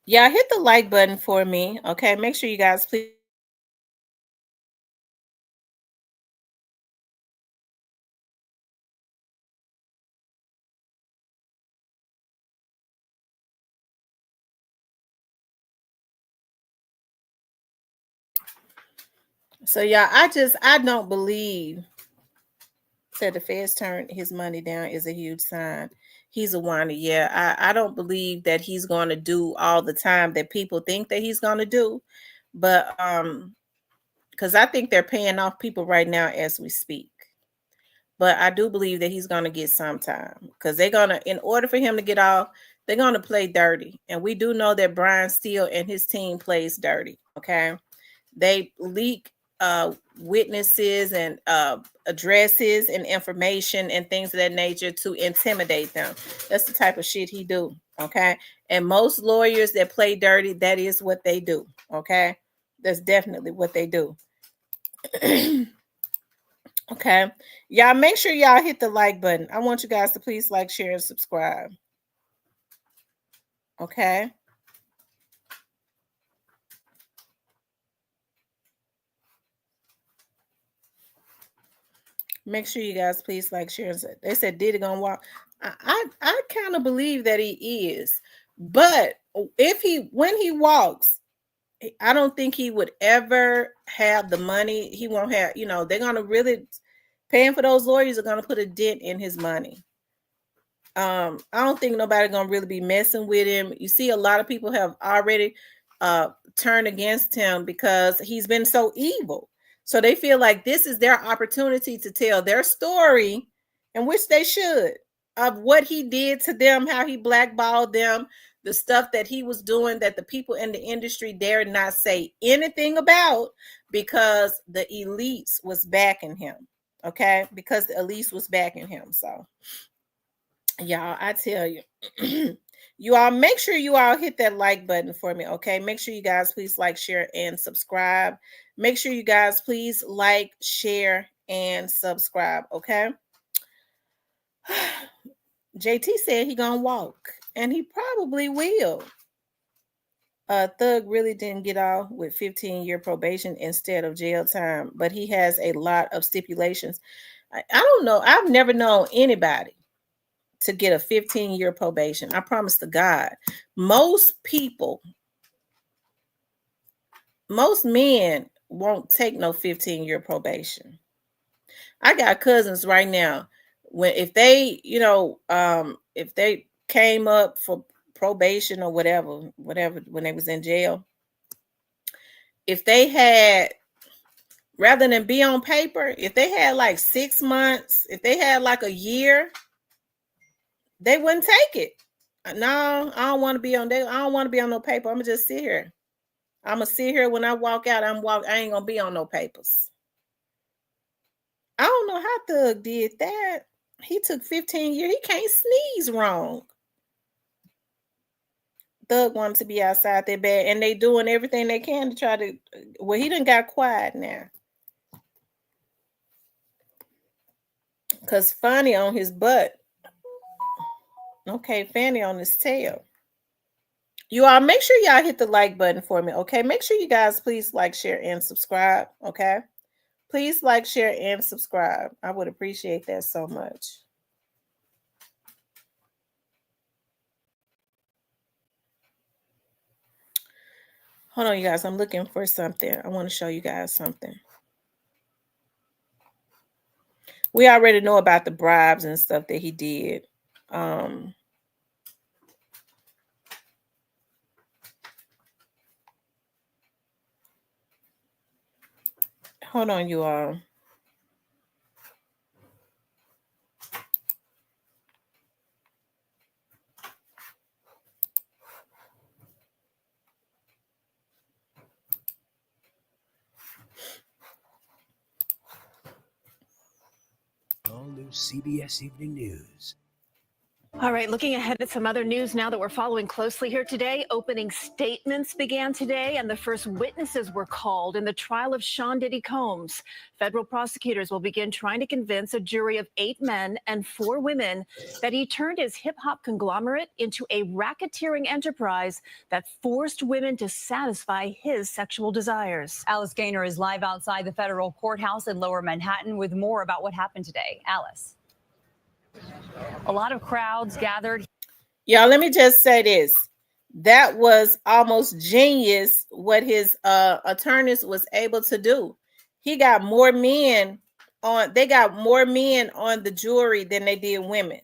Yeah, hit the like button for me. Okay, make sure you guys please. So yeah, I don't believe said the feds turned his money down is a huge sign. He's a whiner. Yeah, I don't believe that he's going to do all the time that people think that he's going to do, but because I think they're paying off people right now as we speak. But I do believe that he's going to get some time because they're going to, in order for him to get off, they're going to play dirty. And we do know that Brian Steele and his team plays dirty. Okay. They leak witnesses and addresses and information and things of that nature to intimidate them. That's the type of shit he do. Okay. And most lawyers that play dirty, that is what they do. Okay. That's definitely what they do. Okay. Y'all make sure y'all hit the like button. I want you guys to please like, share, and subscribe. Okay. Make sure you guys please like, share, and they said Diddy gonna walk. I kind of believe that he is, but when he walks, I don't think he would ever have the money. He won't have, they're gonna really paying for those lawyers are gonna put a dent in his money. I don't think nobody gonna really be messing with him. You see, a lot of people have already turned against him because he's been so evil. So they feel like this is their opportunity to tell their story, in which they should, of what he did to them, how he blackballed them, the stuff that he was doing that the people in the industry dare not say anything about because the elites was backing him. okay? Because Elise was backing him. So, y'all, I tell you, you all make sure you all hit that like button for me, okay? Make sure you guys please like, share, and subscribe. Make sure you guys please like, share, and subscribe, okay? JT said he gonna walk, and he probably will. Thug really didn't get off with 15-year probation instead of jail time, but he has a lot of stipulations. I don't know. I've never known anybody to get a 15-year probation. I promise to God, most people, most men won't take no 15-year probation. I got cousins right now. If they, if they came up for probation or whatever, when they was in jail, if they had, rather than be on paper, if they had like 6 months, if they had like a year, they wouldn't take it. No, I don't want to be on there. I don't want to be on no paper. I'm gonna just sit here. I'm gonna sit here when I walk out. I ain't gonna be on no papers. I don't know how Thug did that. He took 15 years. He can't sneeze wrong. Thug wanted to be outside their bed, and they doing everything they can to try to. Well, he done got quiet now. Cause Fanny on his butt. Okay, Fanny on his tail. You all make sure y'all hit the like button for me, okay? Make sure you guys please like, share, and subscribe, okay? Please like, share, and subscribe. I would appreciate that so much. Hold on, you guys. I'm looking for something. I want to show you guys something. We already know about the bribes and stuff that he did. Hold on, you all. All new CBS Evening News. All right, looking ahead at some other news now that we're following closely here today. Opening statements began today, and the first witnesses were called in the trial of Sean Diddy Combs. Federal prosecutors will begin trying to convince a jury of 8 men and 4 women that he turned his hip-hop conglomerate into a racketeering enterprise that forced women to satisfy his sexual desires. Alice Gaynor is live outside the federal courthouse in Lower Manhattan with more about what happened today. Alice. A lot of crowds gathered. Y'all, let me just say this. That was almost genius what his attorneys was able to do. He got more men on, they got more men on the jury than they did women.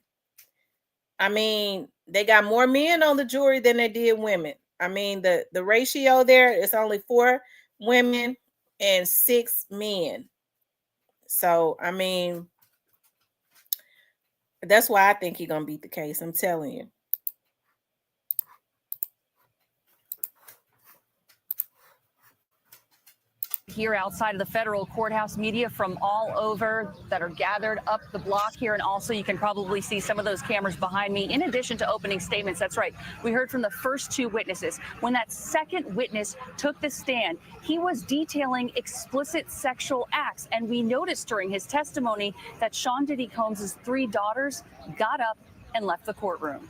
I mean, they got more men on the jury than they did women. I mean, the ratio there is only 4 women and 6 men. So, I mean, that's why I think he's going to beat the case. I'm telling you. Here outside of the federal courthouse, media from all over that are gathered up the block here. And also you can probably see some of those cameras behind me. In addition to opening statements, that's right, we heard from the first 2 witnesses. When that second witness took the stand, he was detailing explicit sexual acts. And we noticed during his testimony that Sean Diddy Combs' 3 daughters got up and left the courtroom.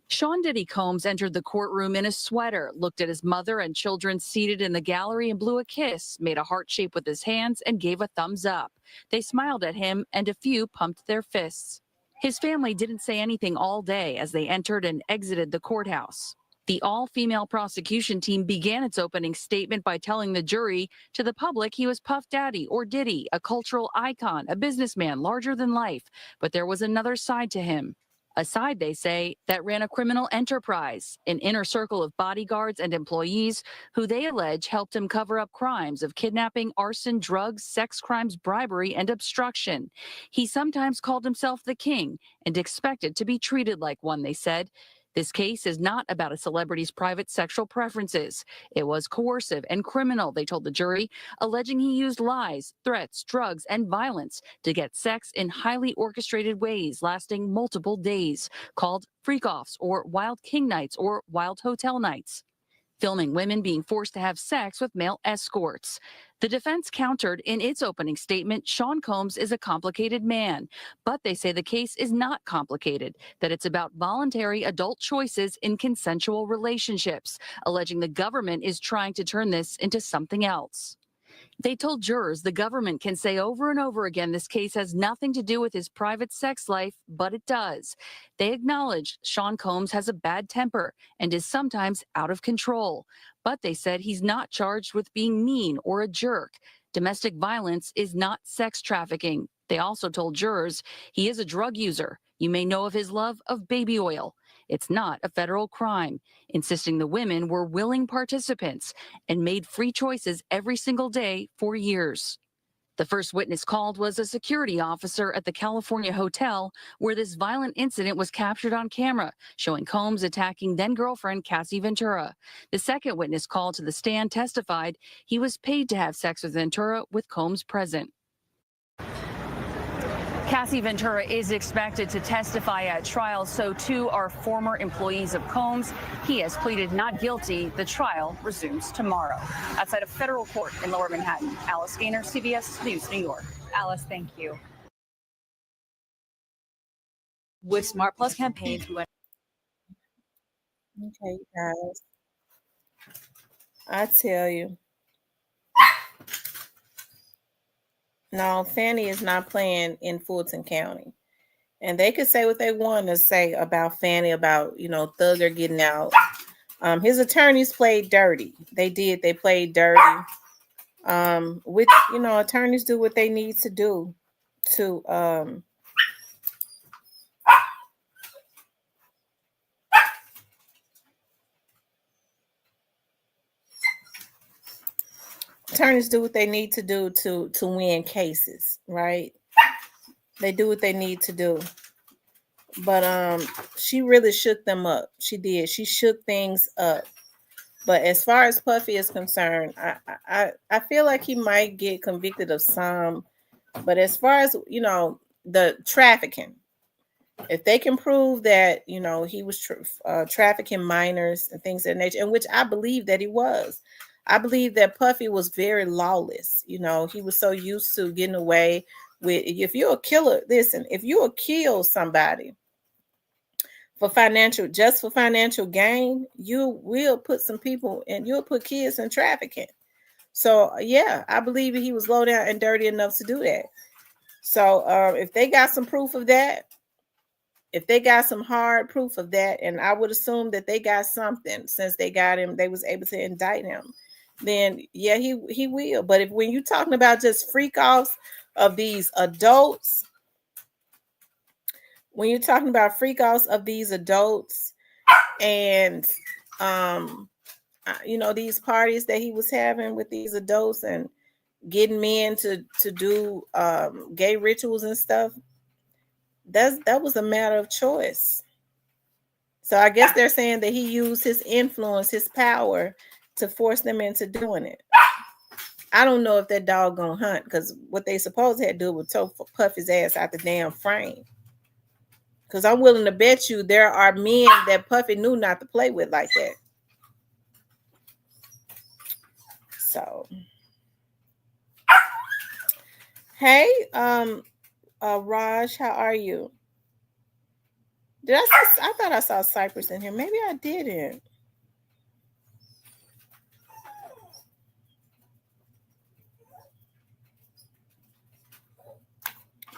Sean Diddy Combs entered the courtroom in a sweater, looked at his mother and children seated in the gallery and blew a kiss, made a heart shape with his hands and gave a thumbs up. They smiled at him and a few pumped their fists. His family didn't say anything all day as they entered and exited the courthouse. The all-female prosecution team began its opening statement by telling the jury, to the public, he was Puff Daddy or Diddy, a cultural icon, a businessman larger than life. But there was another side to him. A side, they say, that ran a criminal enterprise, an inner circle of bodyguards and employees who they allege helped him cover up crimes of kidnapping, arson, drugs, sex crimes, bribery, and obstruction. He sometimes called himself the king and expected to be treated like one, they said. This case is not about a celebrity's private sexual preferences. It was coercive and criminal, they told the jury, alleging he used lies, threats, drugs, and violence to get sex in highly orchestrated ways lasting multiple days, called freak-offs or wild king nights or wild hotel nights, filming women being forced to have sex with male escorts. The defense countered in its opening statement Sean Combs is a complicated man, but they say the case is not complicated, that it's about voluntary adult choices in consensual relationships, alleging the government is trying to turn this into something else. They told jurors the government can say over and over again this case has nothing to do with his private sex life, but it does. They acknowledged Sean Combs has a bad temper and is sometimes out of control, but they said he's not charged with being mean or a jerk. Domestic violence is not sex trafficking. They also told jurors he is a drug user. You may know of his love of baby oil. It's not a federal crime, insisting the women were willing participants and made free choices every single day for years. The first witness called was a security officer at the California hotel where this violent incident was captured on camera, showing Combs attacking then-girlfriend Cassie Ventura. The second witness called to the stand testified he was paid to have sex with Ventura with Combs present. Cassie Ventura is expected to testify at trial, so too are former employees of Combs. He has pleaded not guilty. The trial resumes tomorrow. Outside of federal court in Lower Manhattan, Alice Gaynor, CBS News, New York. Alice, thank you. With Smart Plus campaigns, we went. Okay, guys. I tell you. No, Fannie is not playing in Fulton County. And they could say what they want to say about Fannie, about, Thugger getting out. His attorneys played dirty. They did. They played dirty. Which, attorneys do what they need to do to attorneys do what they need to do to win cases, right? They do what they need to do. But she really shook them up. She did. She shook things up. But as far as Puffy is concerned, I feel like he might get convicted of some. But as far as, the trafficking, if they can prove that, he was trafficking minors and things of that nature, and which I believe that he was. I believe that Puffy was very lawless. He was so used to getting away with, if you're a killer, listen, if you'll kill somebody for financial gain, you will put some people and you'll put kids in trafficking. So yeah, I believe he was low down and dirty enough to do that. So if they got some proof of that, if they got some hard proof of that, and I would assume that they got something since they got him, they was able to indict him, then yeah, he will. But when you're talking about just freak offs of these adults, and these parties that he was having with these adults and getting men to do gay rituals and stuff, that was a matter of choice. So I guess they're saying that he used his influence, his power, to force them into doing it. I don't know if that dog gonna hunt, because what they supposed to have do was tow Puffy's ass out the damn frame. Because I'm willing to bet you there are men that Puffy knew not to play with like that. So, hey, Raj, how are you? I thought I saw Cypress in here. Maybe I didn't.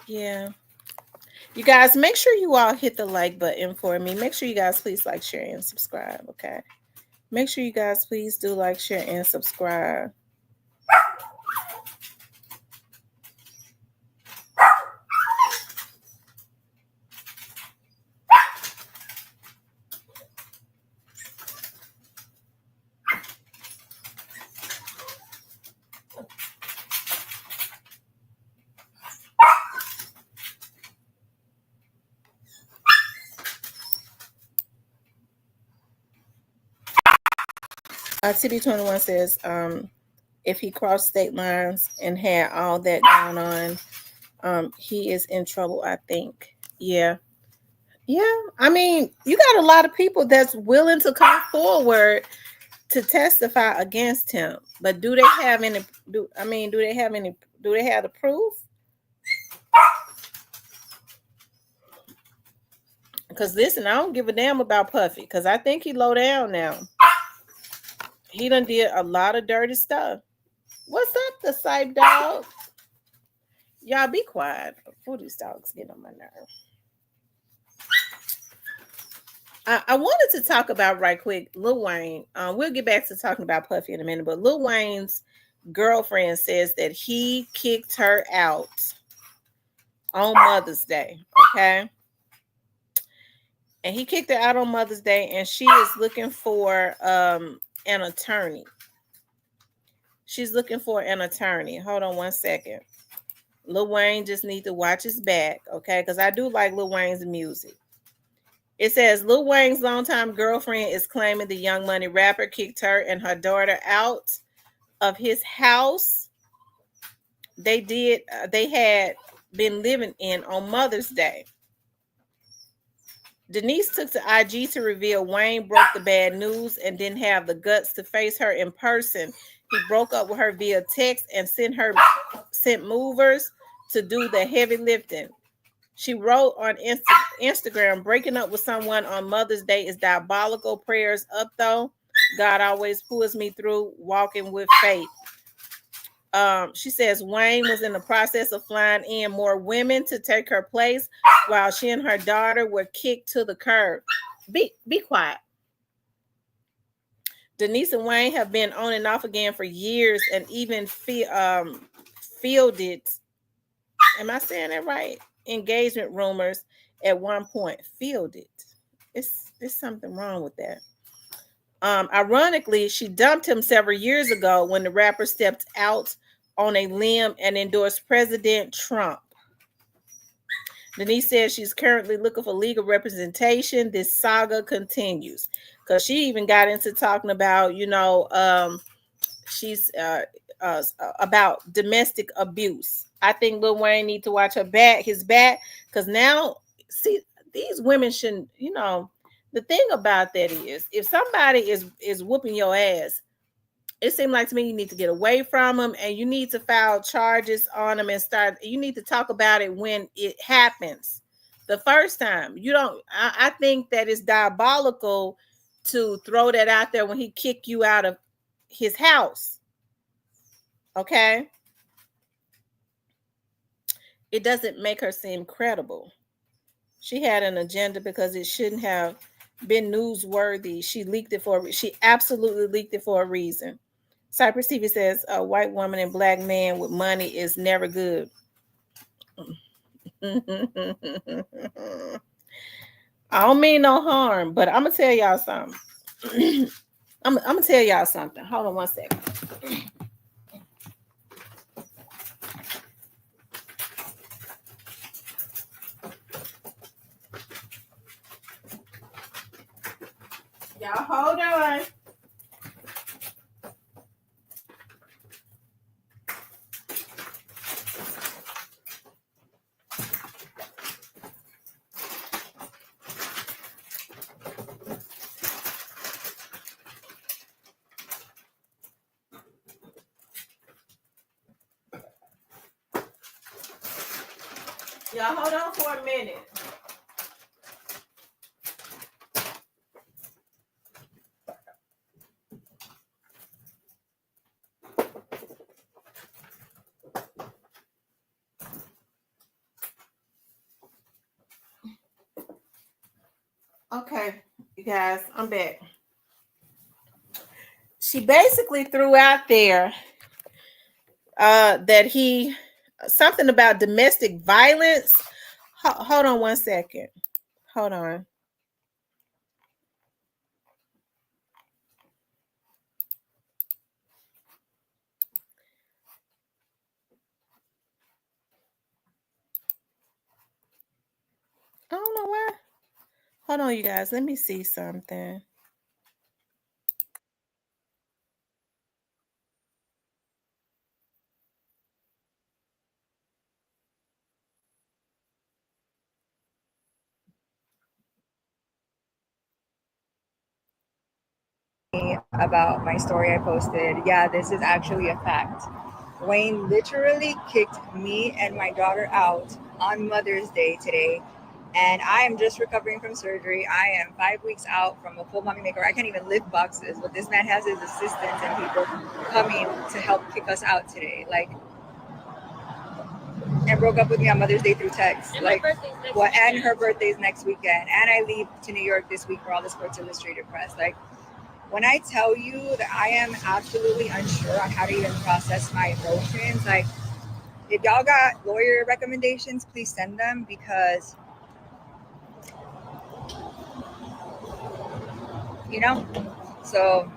Yeah. You guys, make sure you all hit the like button for me. Make sure you guys please like, share, and subscribe, okay? Make sure you guys please do like, share, and subscribe. TB21 says, if he crossed state lines and had all that going on, he is in trouble, I think. Yeah. Yeah. I mean, you got a lot of people that's willing to come forward to testify against him. But do they have any do they have any do they have the proof? Because listen, I don't give a damn about Puffy because I think he low down now. He done did a lot of dirty stuff. What's up, the Sype dog? Y'all be quiet. Oh, these dogs get on my nerve. I wanted to talk about right quick Lil Wayne. We'll get back to talking about Puffy in a minute, but Lil Wayne's girlfriend says that he kicked her out on Mother's Day. Okay. And he kicked her out on Mother's Day, and she is looking for an attorney. She's looking for an attorney. Hold on one second. Lil Wayne just need to watch his back, okay? Because I do like Lil Wayne's music. It says Lil Wayne's longtime girlfriend is claiming the Young Money rapper kicked her and her daughter out of his house. They had been living in on Mother's Day. Denise took to IG to reveal Wayne broke the bad news and didn't have the guts to face her in person. He broke up with her via text and sent movers to do the heavy lifting. She wrote on Instagram, breaking up with someone on Mother's Day is diabolical. Prayers up though. God always pulls me through, walking with faith. She says Wayne was in the process of flying in more women to take her place while she and her daughter were kicked to the curb. Be quiet. Denise and Wayne have been on and off again for years and even fielded, am I saying that right? Engagement rumors at one point. Fielded. It's something wrong with that. Ironically, she dumped him several years ago when the rapper stepped out on a limb and endorsed President Trump. Denise says she's currently looking for legal representation. This saga continues because she even got into talking about, she's about domestic abuse. I think Lil Wayne needs to watch his back, because now, see, these women shouldn't, the thing about that is if somebody is whooping your ass, it seemed like to me you need to get away from them and you need to file charges on them and you need to talk about it when it happens. The first time, I think that it's diabolical to throw that out there when he kicked you out of his house. Okay? It doesn't make her seem credible. She had an agenda because it shouldn't have been newsworthy. She absolutely leaked it for a reason. Cypress TV says a white woman and black man with money is never good. I don't mean no harm, but I'm gonna tell y'all something. I'm gonna tell y'all something. Hold on one second. Y'all hold on. Y'all hold on for a minute. Okay, you guys, I'm back. She basically threw out there that something about domestic violence. Hold on one second. Hold on. I don't know why. Hold on, you guys. Let me see something. about my story I posted. Yeah, this is actually a fact. Wayne literally kicked me and my daughter out on Mother's Day today. And I am just recovering from surgery. I am 5 weeks out from a full mommy makeover. I can't even lift boxes, but this man has his assistants and people coming to help kick us out today. Like, and broke up with me on Mother's Day through text. Like, what? And her birthday's next weekend. And I leave to New York this week for all the Sports Illustrated press. Like, when I tell you that I am absolutely unsure on how to even process my emotions, like, if y'all got lawyer recommendations, please send them because, you know, so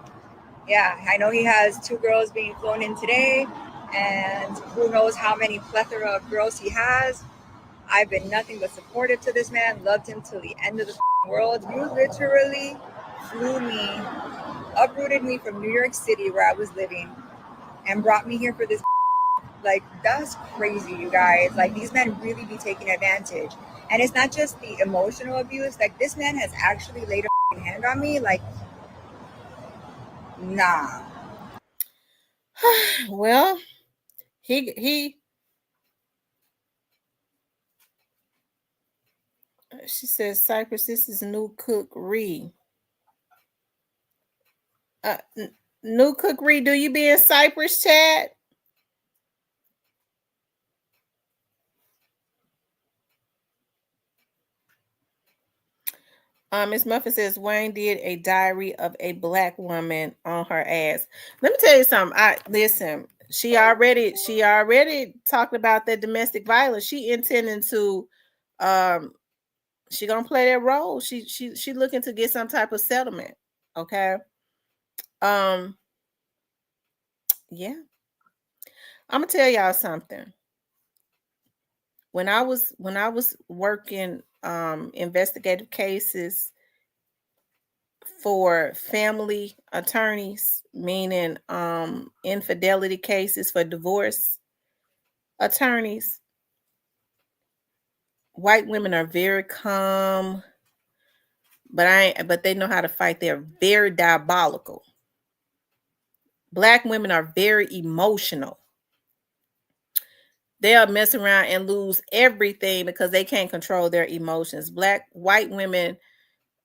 yeah, I know he has 2 girls being flown in today, and who knows how many plethora of girls he has. I've been nothing but supportive to this man, loved him till the end of the world. You literally flew me, uprooted me from New York City where I was living, and brought me here for this. Like, that's crazy, you guys. Like, these men really be taking advantage. And it's not just the emotional abuse. Like, this man has actually laid a hand on me. Like, nah. Well, he she says, Cypress, this is new cookery. New cookery, do you be in Cypress, chat? Miss Muffin says Wayne did a diary of a black woman on her ass. Let me tell you something. I listen. She already talked about that domestic violence. She intending to, she gonna play that role. She looking to get some type of settlement. Okay. Um. Yeah. I'm gonna tell y'all something. When I was working investigative cases for family attorneys, meaning infidelity cases for divorce attorneys, white women are very calm, but they know how to fight. They're very diabolical. Black women are very emotional. They'll mess around and lose everything because they can't control their emotions. White women,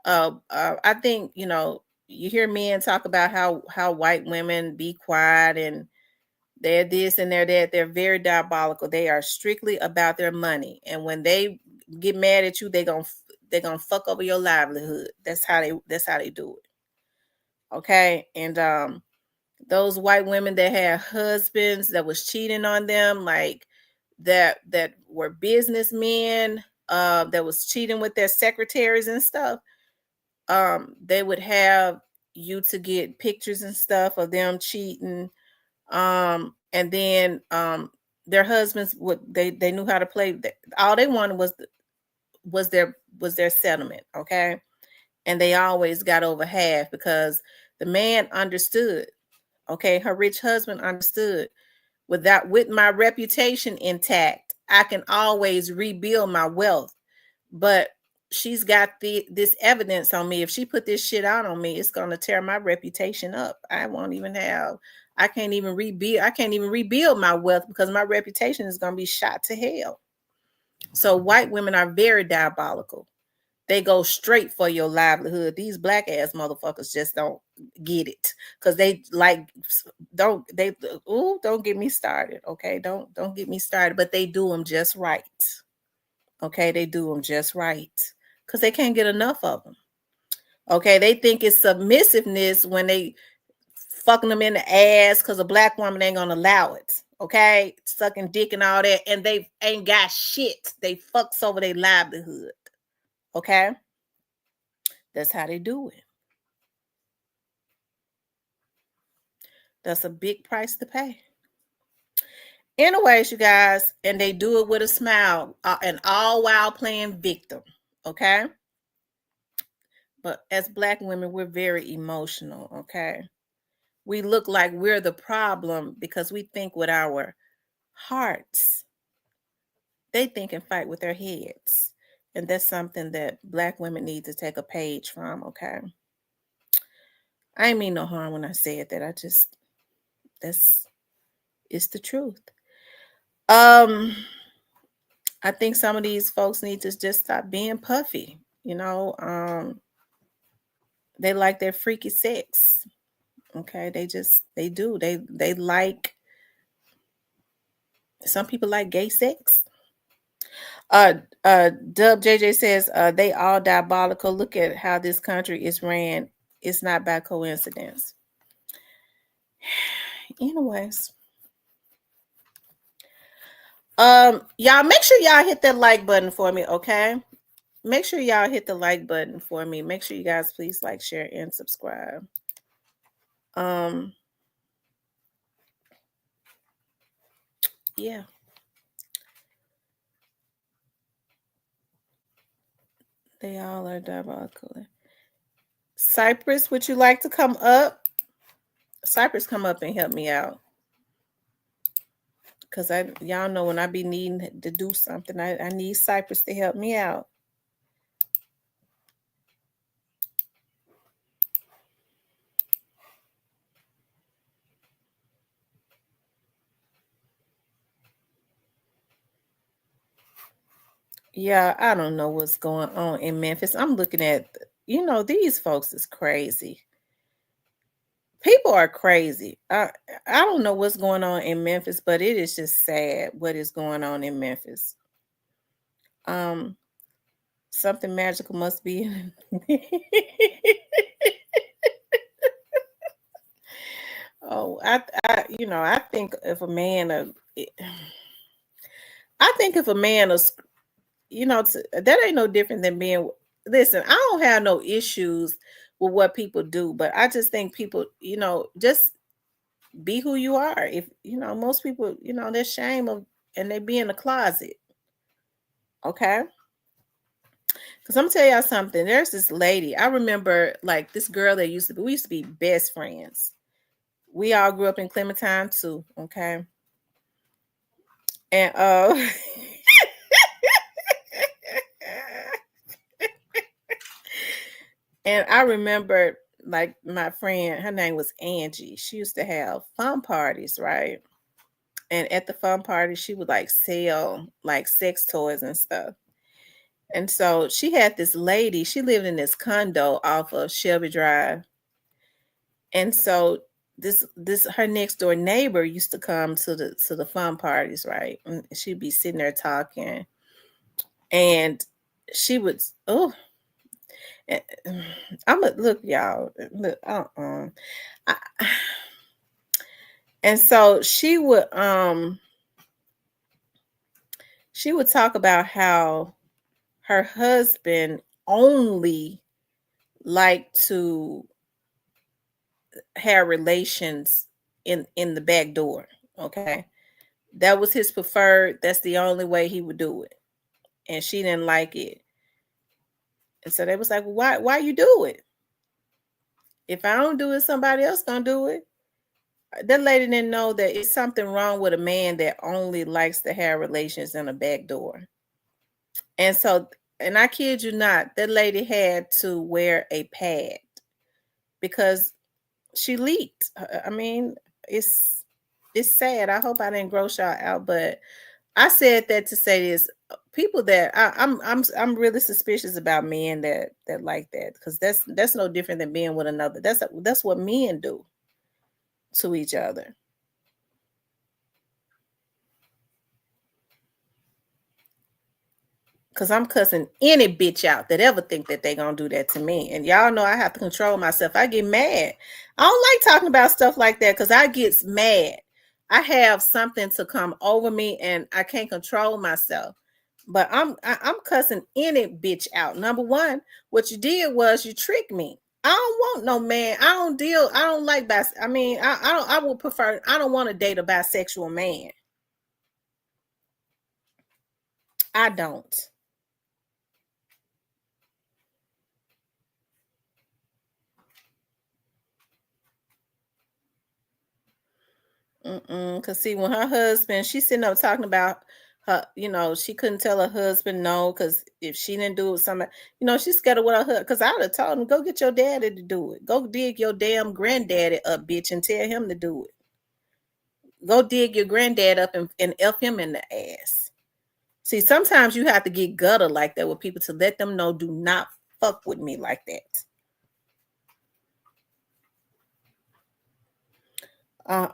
I think, you hear men talk about how white women be quiet and they're this and they're that. They're very diabolical. They are strictly about their money, and when they get mad at you, they're gonna fuck over your livelihood. That's how they do it. Okay, and those white women that had husbands that was cheating on them, like that were businessmen, that was cheating with their secretaries and stuff. They would have you to get pictures and stuff of them cheating, and then their husbands would they knew how to play. All they wanted was their settlement. Okay, and they always got over half because the man understood. Okay, her rich husband understood. With my reputation intact, I can always rebuild my wealth. But she's got this evidence on me. If she put this shit out on me, it's gonna tear my reputation up. I can't even rebuild my wealth because my reputation is gonna be shot to hell. So white women are very diabolical. They go straight for your livelihood. These black ass motherfuckers just don't get it because they like don't get me started. Okay, don't get me started. But they do them just right. Okay, they do them just right because they can't get enough of them. Okay, they think it's submissiveness when they fucking them in the ass because a black woman ain't gonna allow it. Okay, sucking dick and all that, and they ain't got shit. They fucks over their livelihood. Okay, that's how they do it. That's a big price to pay. Anyways, you guys, and they do it with a smile, and all while playing victim. Okay, but as black women, we're very emotional. Okay, we look like we're the problem because we think with our hearts. They think and fight with their heads. And that's something that black women need to take a page from, okay? I ain't mean no harm when I said that. That's it's the truth. Um, I think some of these folks need to just stop being puffy. They like their freaky sex. Okay, they do. They like some people like gay sex. Uh Dub JJ says they all diabolical. Look at how this country is ran. It's not by coincidence. Anyways, y'all make sure y'all hit that like button for me, okay? Make sure y'all hit the like button for me. Make sure you guys please like, share, and subscribe. Yeah. They all are diabolical. Cypress, would you like to come up? Cypress, come up and help me out. Cause y'all know when I be needing to do something, I need Cypress to help me out. Yeah, I don't know what's going on in Memphis. I'm looking at, these folks is crazy. People are crazy. I don't know what's going on in Memphis, but it is just sad what is going on in Memphis. Something magical must be. Oh, I think if a man, I think if a man is, that ain't no different than being. Listen, I don't have no issues with what people do, but I just think people, just be who you are. If most people, they're shame of, and they be in the closet. Okay. Because I'm gonna tell y'all something. There's this lady. I remember like this girl that we used to be best friends. We all grew up in Clementine too. Okay. And and I remember like my friend, her name was Angie. She used to have fun parties, right? And at the fun party, she would like sell like sex toys and stuff. And so she had this lady, she lived in this condo off of Shelby Drive. And so this her next door neighbor used to come to the fun parties, right? And she'd be sitting there talking. And she would I'm gonna look, y'all. Look, I, and so she would talk about how her husband only liked to have relations in the back door. Okay, that was his preferred. That's the only way he would do it, and she didn't like it. And so they was like, well, why you do it? If I don't do it, somebody else gonna do it. That lady didn't know that it's something wrong with a man that only likes to have relations in a back door. And so, and I kid you not, that lady had to wear a pad because she leaked. I mean, it's sad. I hope I didn't gross y'all out, but I said that to say this: people that I'm really suspicious about men that like that, because that's no different than being with another. That's what men do to each other. Cause I'm cussing any bitch out that ever think that they gonna do that to me. And y'all know I have to control myself. I get mad. I don't like talking about stuff like that because I get mad. I have something to come over me and I can't control myself. But I'm cussing any bitch out. Number one, what you did was you tricked me. I don't want no man. I don't like I mean, I would prefer, I don't want to date a bisexual man. I don't. Cause see, when her husband, she's sitting up talking about her, she couldn't tell her husband no, because if she didn't do it with somebody, she's scared of what her husband. Because I would have told him, go get your daddy to do it. Go dig your damn granddaddy up, bitch, and tell him to do it. Go dig your granddad up and F him in the ass. See, sometimes you have to get gutter like that with people to let them know, do not fuck with me like that.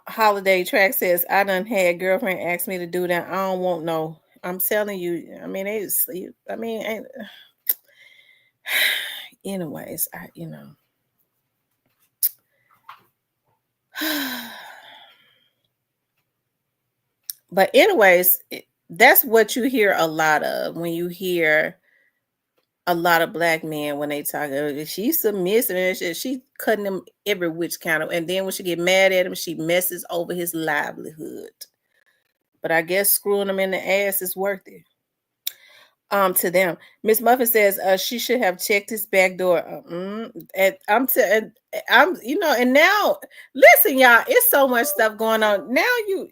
Holiday Track says, I done had girlfriend ask me to do that. I don't want no. I'm telling you. I mean, anyways, but anyways, that's what you hear a lot of when you hear a lot of black men when they talk. She's submissive and shit. She cutting him every which kind of, and then when she get mad at him, she messes over his livelihood. But I guess screwing him in the ass is worth it. To them, Miss Muffin says she should have checked his back door. And and now listen, y'all, it's so much stuff going on now. You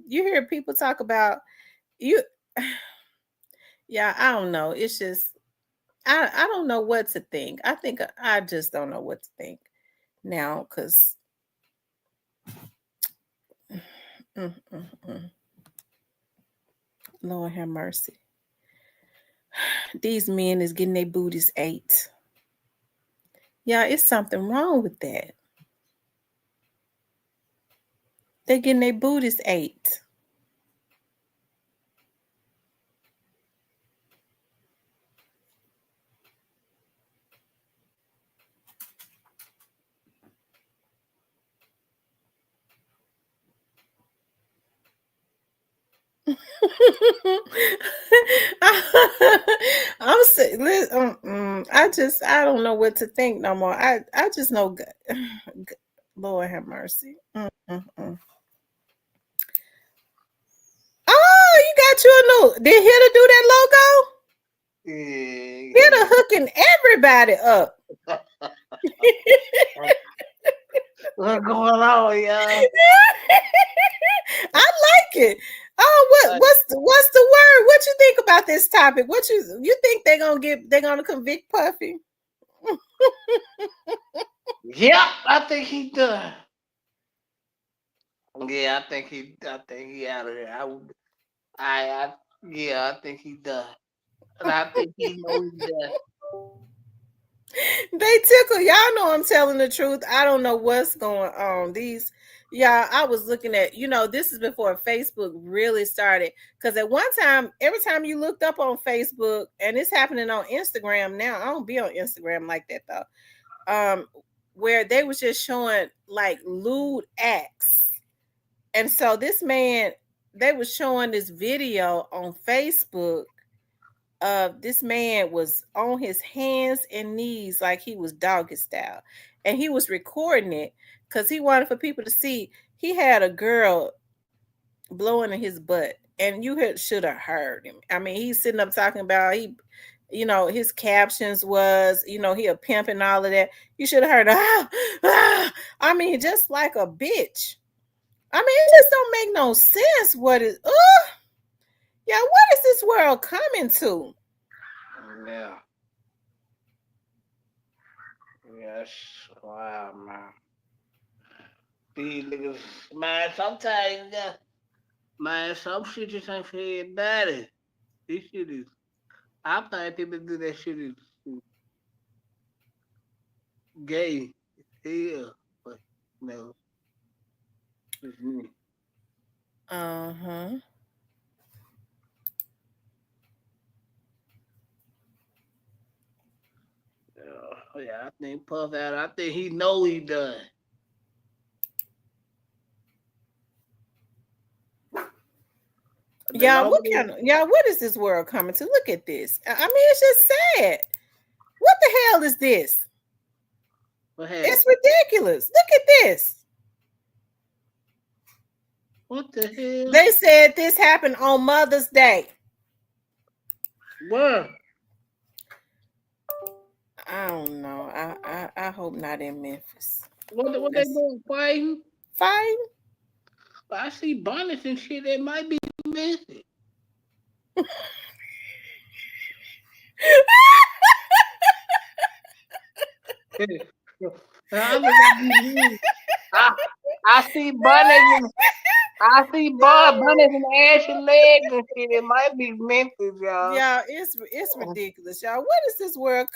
hear people talk about you. Yeah, I don't know. It's just I don't know what to think. I just don't know what to think now because Lord have mercy. These men is getting their booties ate. Yeah, it's something wrong with that. They're getting their booties ate. I'm saying, I don't know what to think no more. I just know, Lord have mercy. Oh, you got you a new. Did Hitter do that logo? Yeah. Hitter hooking everybody up. What's going on, y'all? I like it. Oh, what's the word? What you think about this topic? What you think they're gonna convict Puffy? Yep, I think he done. Yeah, I think he out of there. Yeah, I think he done. And I think he know he done. They tickle. Y'all know I'm telling the truth. I don't know what's going on. I was looking at, this is before Facebook really started. Because at one time, every time you looked up on Facebook, and it's happening on Instagram now. I don't be on Instagram like that though. Where they was just showing like lewd acts. And so this man, they was showing this video on Facebook. This man was on his hands and knees like he was doggy style, and he was recording it because he wanted for people to see. He had a girl blowing in his butt, and should have heard him. I mean, he's sitting up talking about his captions was, he a pimp and all of that. You should have heard, I mean, just like a bitch. I mean, it just don't make no sense. What is this world coming to? Yeah. Yes. Wow, man. These niggas, man, sometimes, man, some shit just ain't for everybody. This shit is, I find people do that shit is gay. Yeah. But, no, it's me. Uh-huh. Yeah, I think Puff out. I think he know he done. What is this world coming to? Look at this. I mean, it's just sad. What the hell is this? It's ridiculous. Look at this. What the hell? They said this happened on Mother's Day. Where? I don't know. I hope not in Memphis. What they doing? Fighting? Fighting? I see bonnets and shit. It might be missing. I think I be mean. I, I see bunnies and I see bunnies and ashy legs and shit. It might be Memphis, y'all. Y'all, it's ridiculous, y'all. What is this world?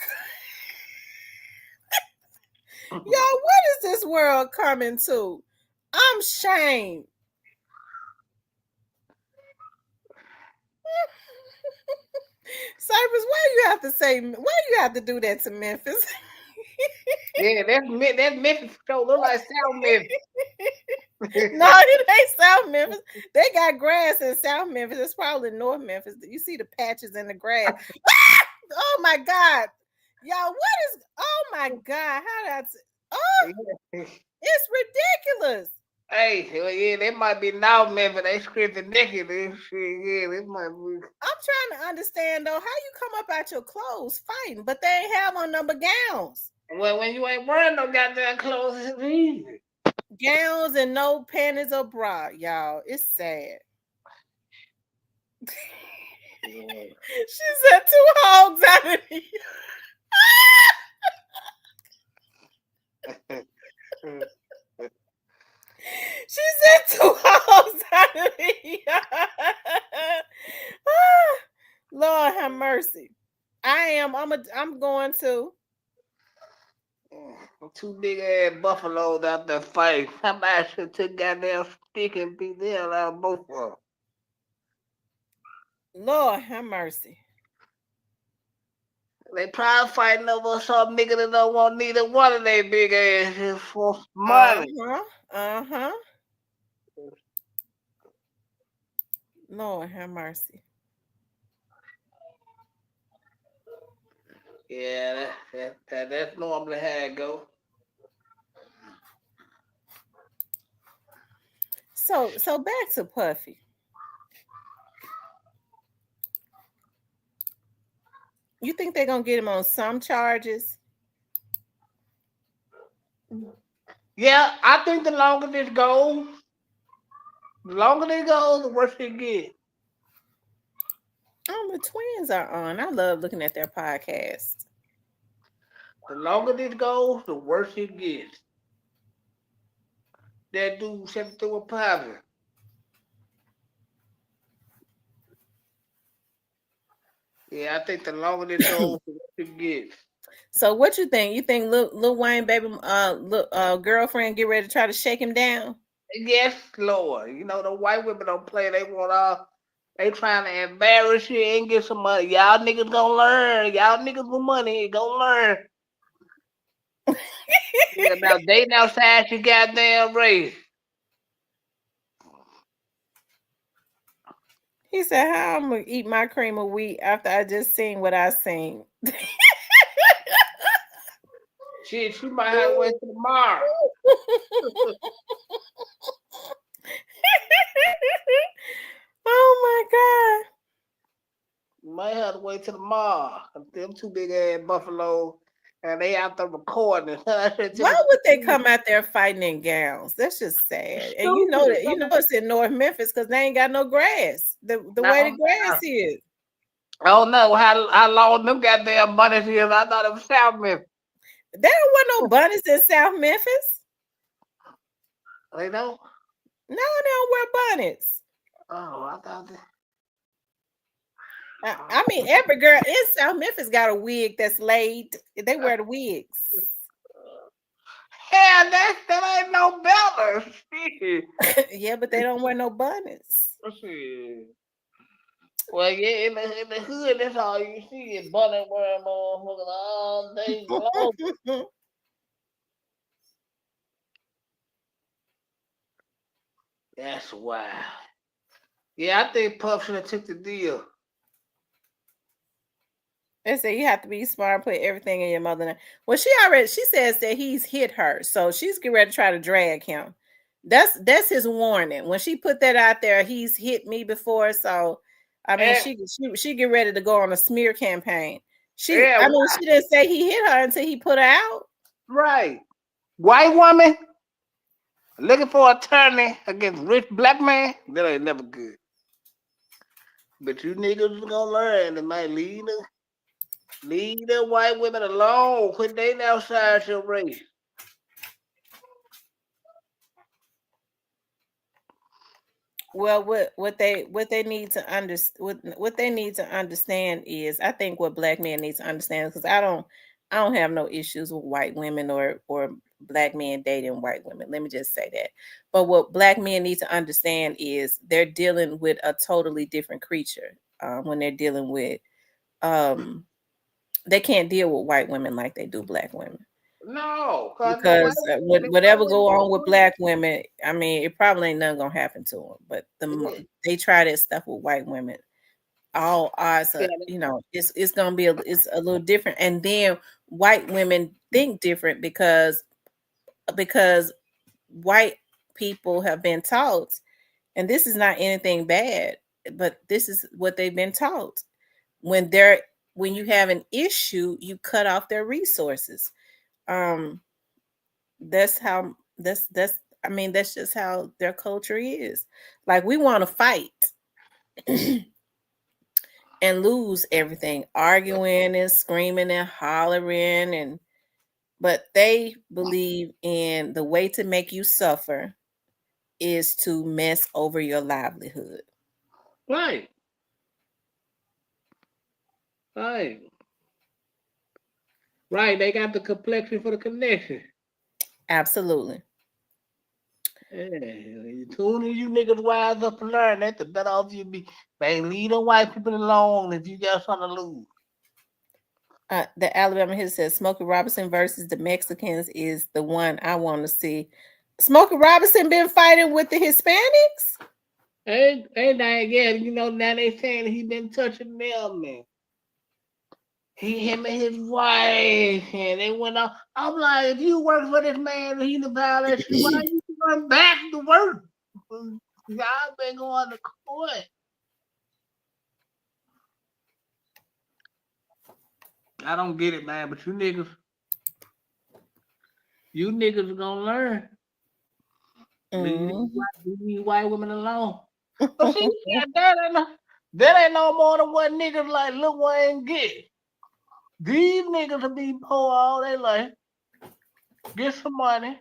Y'all, what is this world coming to? I'm shamed. Cypress, why you have to say? Why you have to do that to Memphis? Yeah, that's Memphis show. Look like South Memphis. No, it ain't South Memphis. They got grass in South Memphis. It's probably North Memphis. You see the patches in the grass. Oh my God, y'all! What is? Oh my God! How that's? Oh, it's ridiculous. Hey, well, yeah, that might be now Memphis. They scripted naked and shit. Yeah, this might be. I'm trying to understand though how you come up out your clothes fighting, but they ain't have on number gowns. Well, when you ain't wearing no goddamn clothes, it's easy. Gowns and no panties or bra, y'all. It's sad. She said 2 hogs out of here. She said 2 hogs out of here. Lord have mercy. I'm going to. Two big ass buffaloes out there fighting. Somebody should took goddamn stick and beat the hell out of both of them. Lord have mercy. They probably fighting over some nigga that don't want neither one of their big asses for money. Uh-huh. Lord have mercy. Yeah, that's normally how it go. So back to Puffy. You think they're gonna get him on some charges? Yeah, I think the longer this goes, the worse it gets. The twins are on. I love looking at their podcast. The longer this goes, the worse it gets. That dude said through a Poppy. Yeah, I think the longer this goes, the worse it gets. So what you think? You think Lil Wayne baby girlfriend get ready to try to shake him down? Yes, Lord. You know the white women don't play. They want all. They trying to embarrass you and get some money. Y'all niggas gonna learn. Y'all niggas with money gonna learn. Yeah, now dating outside your goddamn race. He said, "How I'm gonna eat my cream of wheat after I just seen what I seen?" Shit, she might have to wait till tomorrow. Oh my God. You might have to wait till tomorrow. Them two big ass buffalo, and they out there recording. Why would they come out there fighting in gowns? That's just sad. And you know it's in North Memphis because they ain't got no grass. The way the grass is. I don't know how long them goddamn bunnies is. I thought it was South Memphis. There weren't no bunnies in South Memphis. They don't? No, they don't wear bunnies. Oh, I thought that. I mean, every girl in South Memphis got a wig that's laid. They wear the wigs. Hell, that ain't no better. Yeah, but they don't wear no bunnies. Well, yeah, in the hood, that's all you see is bunny wearing motherfuckers all day long. That's wild. Yeah, I think Puff should have took the deal. They say you have to be smart, put everything in your mother. Well, she says that he's hit her, so she's getting ready to try to drag him. That's his warning. When she put that out there, he's hit me before, so I mean she get ready to go on a smear campaign. She didn't say he hit her until he put her out. Right. White woman looking for an attorney against rich black man, that ain't never good. But you niggas gonna learn and might leave the white women alone. Quit dating outside your race. Well, what they need to what they need to understand is, I think what black men need to understand, because I don't have no issues with white women or black men dating white women. Let me just say that. But what black men need to understand is they're dealing with a totally different creature when they're dealing with um they can't deal with white women like they do black women, No, cause because the white whatever women go on don't with win. black women, I mean, it probably ain't nothing gonna happen to them. But Yeah, they try that stuff with white women, all odds are, yeah, it's gonna be it's a little different. And then white women think different because white people have been taught, and this is not anything bad, but this is what they've been taught. When they're when you have an issue, you cut off their resources. Um, that's how that's I mean, that's just how their culture is. Like, we want to fight and lose everything, arguing and screaming and hollering, and but they believe in the way to make you suffer is to mess over your livelihood. right, right, right. They got the complexion for the connection. Absolutely. Yeah, as soon as you niggas wise up and learn that, the better off you be. Man, leave the white people alone if you got something to lose. The Alabama Hill says Smokey Robinson versus the Mexicans is the one I want to see. Smokey Robinson been fighting with the Hispanics? Ain't that yeah, now they saying he been touching them, man. Him and his wife, and they went out. I'm like, if you work for this man and he the violence you, why you going back to work? Y'all been going to court. I don't get it, man. But you niggas are gonna learn. Mhm. Leave these white women alone. But see, yeah, that ain't no more than what niggas like Lil Wayne get. These niggas will be poor all they life, get some money,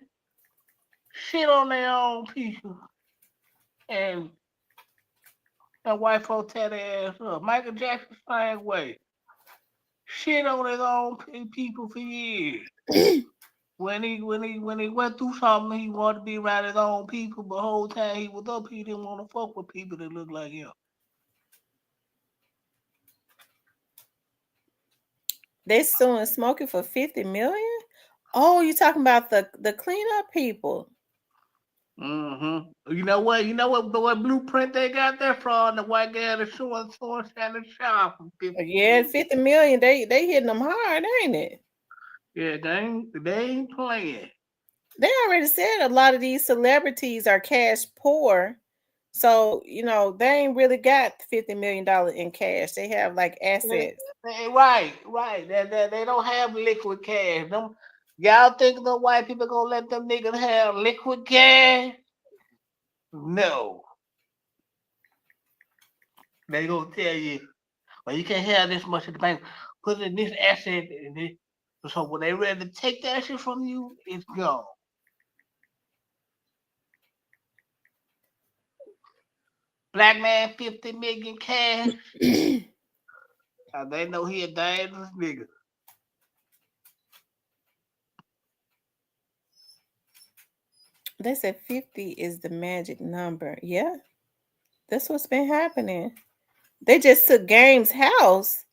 shit on their own people, and white folks tear their ass up. Michael Jackson same way. Shit on his own people for years. When he went through something, he wanted to be around his own people, but the whole time he was up, he didn't want to fuck with people that look like him. They suing Smokey for 50 million? Oh, you talking about the cleanup people? You know what? What blueprint they got that from? The white guy that's showing Shannon Sharp from 50 Yeah, million. 50 million. They hitting them hard, ain't it? Yeah, they ain't playing. They already said a lot of these celebrities are cash poor. So, they ain't really got $50 million in cash. They have like assets. Right. They don't have liquid cash. Y'all think the white people gonna let them niggas have liquid cash? No. They gonna tell you, well, you can't have this much in the bank. Put it in this asset. And this. So when they ready to take that shit from you, it's gone. Black man, 50 million cash. They know he a dangerous nigga. They said 50 is the magic number. Yeah, that's what's been happening. They just took Game's house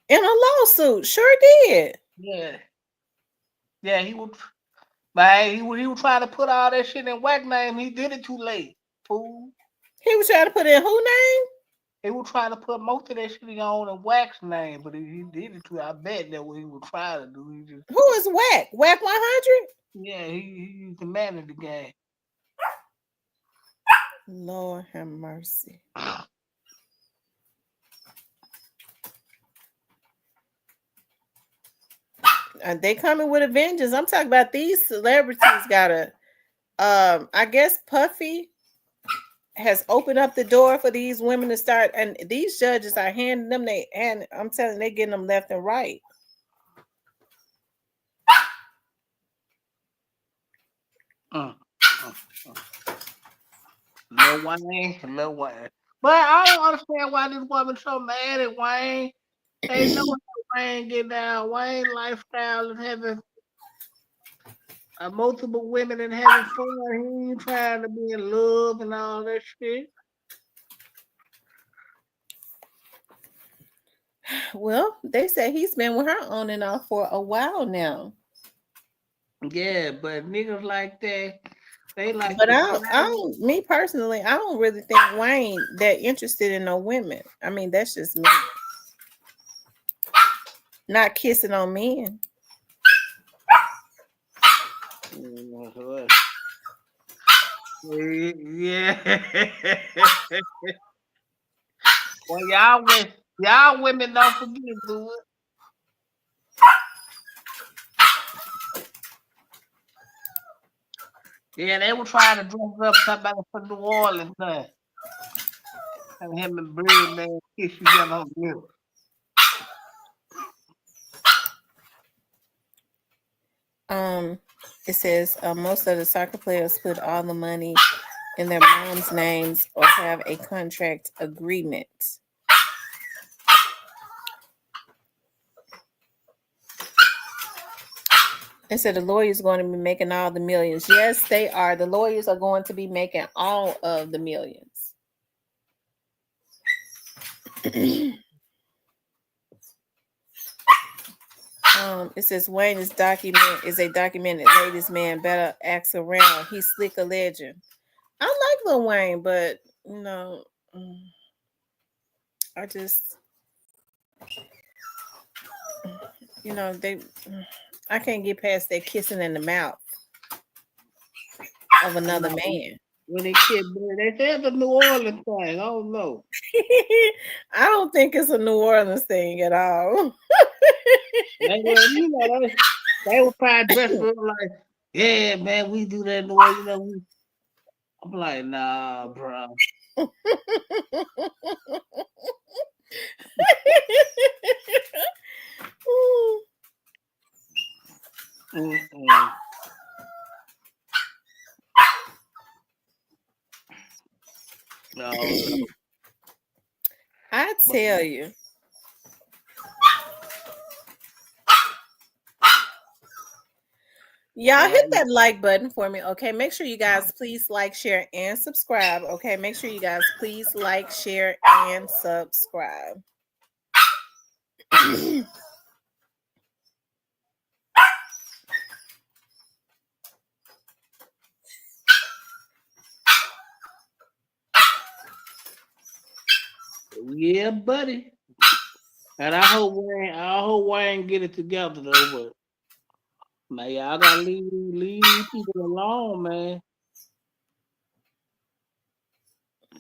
in a lawsuit. Sure did. Yeah. Yeah, he was, man, he was trying to put all that shit in whack name. He did it too late. Fool. He was trying to put in who name? He was trying to put most of that shit on in Wax name, but he did it too. I bet that what he was trying to do. He just, Who is Whack? Whack 100? yeah, he's the man of the game. Lord have mercy. They coming with a vengeance. I'm talking about these celebrities got a I guess Puffy has opened up the door for these women to start, and these judges are handing them I'm telling you, they getting them left and right. Mm, mm, mm. Lil Wayne, Lil Wayne. But I don't understand why this woman so mad at Wayne. They know how Wayne get down. Wayne lifestyle is having multiple women and having fun. He ain't trying to be in love and all that shit. Well, they say he's been with her on and off for a while now. Yeah, but niggas like that, they like But to play. me personally, I don't really think Wayne that interested in no women. I mean, that's just me. Not kissing on men. Yeah. Well, y'all women don't forget, do it. Yeah, they were trying to dress up something for New Orleans, and him and Birdman kiss each other on the lips. Um, it says most of the soccer players put all the money in their mom's names or have a contract agreement. They said the lawyers are going to be making all the millions. Yes, they are. The lawyers are going to be making all of the millions. It says Wayne is a documented ladies man. Better act around. He's slick a legend. I like Lil Wayne, but mm, I just they I can't get past that kissing in the mouth of I another know man. when they kid Bird, they said the New Orleans thing. I don't know. I don't think it's a New Orleans thing at all. They were, they were probably dressed up like, yeah, man, we do that in New Orleans. I'm like, nah, bro. Mm-mm. No, no. I But tell you. Y'all yeah, hit that like button for me, okay? Make sure you guys please like, share, and subscribe, okay? Make sure you guys please like, share, and subscribe. yeah, buddy. And I hope Wayne get it together though. But man, y'all gotta leave these people alone, man.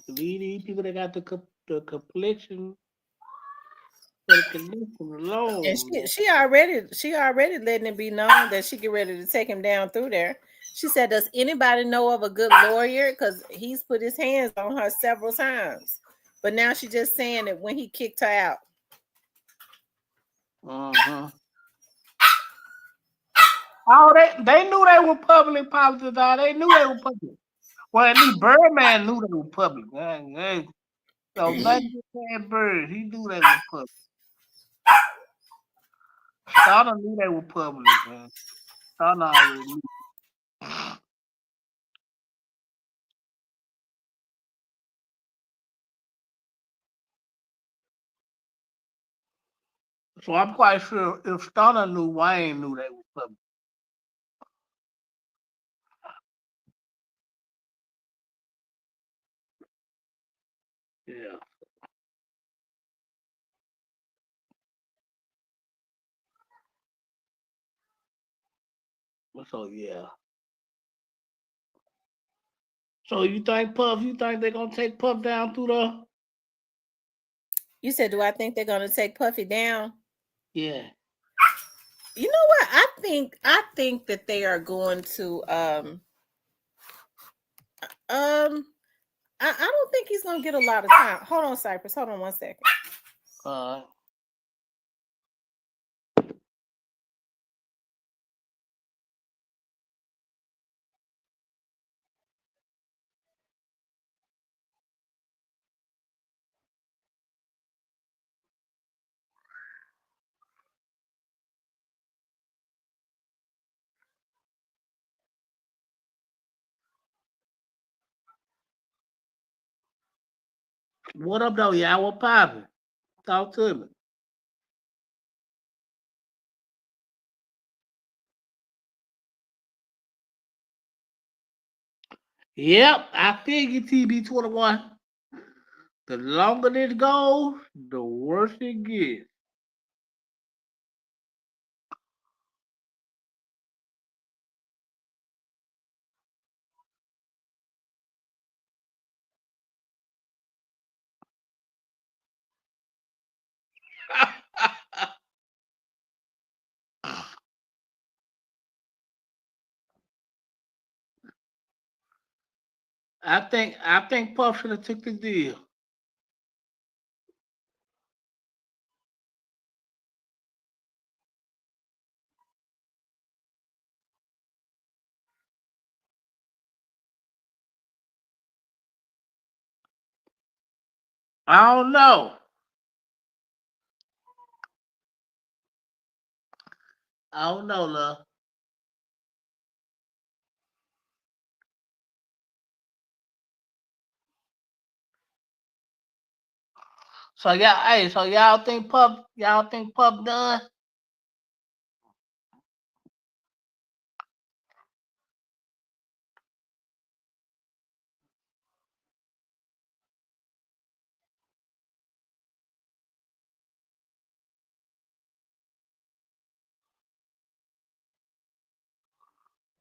Leave these people that got the complexion for the condition And alone, man. she already letting it be known that she get ready to take him down through there. She said, "Does anybody know of a good lawyer? Because he's put his hands on her several times." But now she's just saying that when he kicked her out. Uh-huh. Oh, they knew they were public politics. They knew they were public. Well, at least Birdman knew they were public. So nothing to say Bird. He knew they were public. Stunner knew they were public, man. Stunner already knew. So I'm quite sure if Stunner knew, Wayne knew they were public. Yeah. So yeah. So you think Puff? You think they're gonna take Puff down through the? You said, "Do I think they're gonna take Puffy down?" Yeah. You know what? I think that they are going to um I don't think he's gonna get a lot of time. Hold on, Cypress. Hold on 1 second. Uh, what up, though, y'all? What poppin'? Talk to me. Yep, I figured TB21. The longer it goes, the worse it gets. I think Puff should have took the deal. I don't know. I don't know, love. So y'all think Puff done?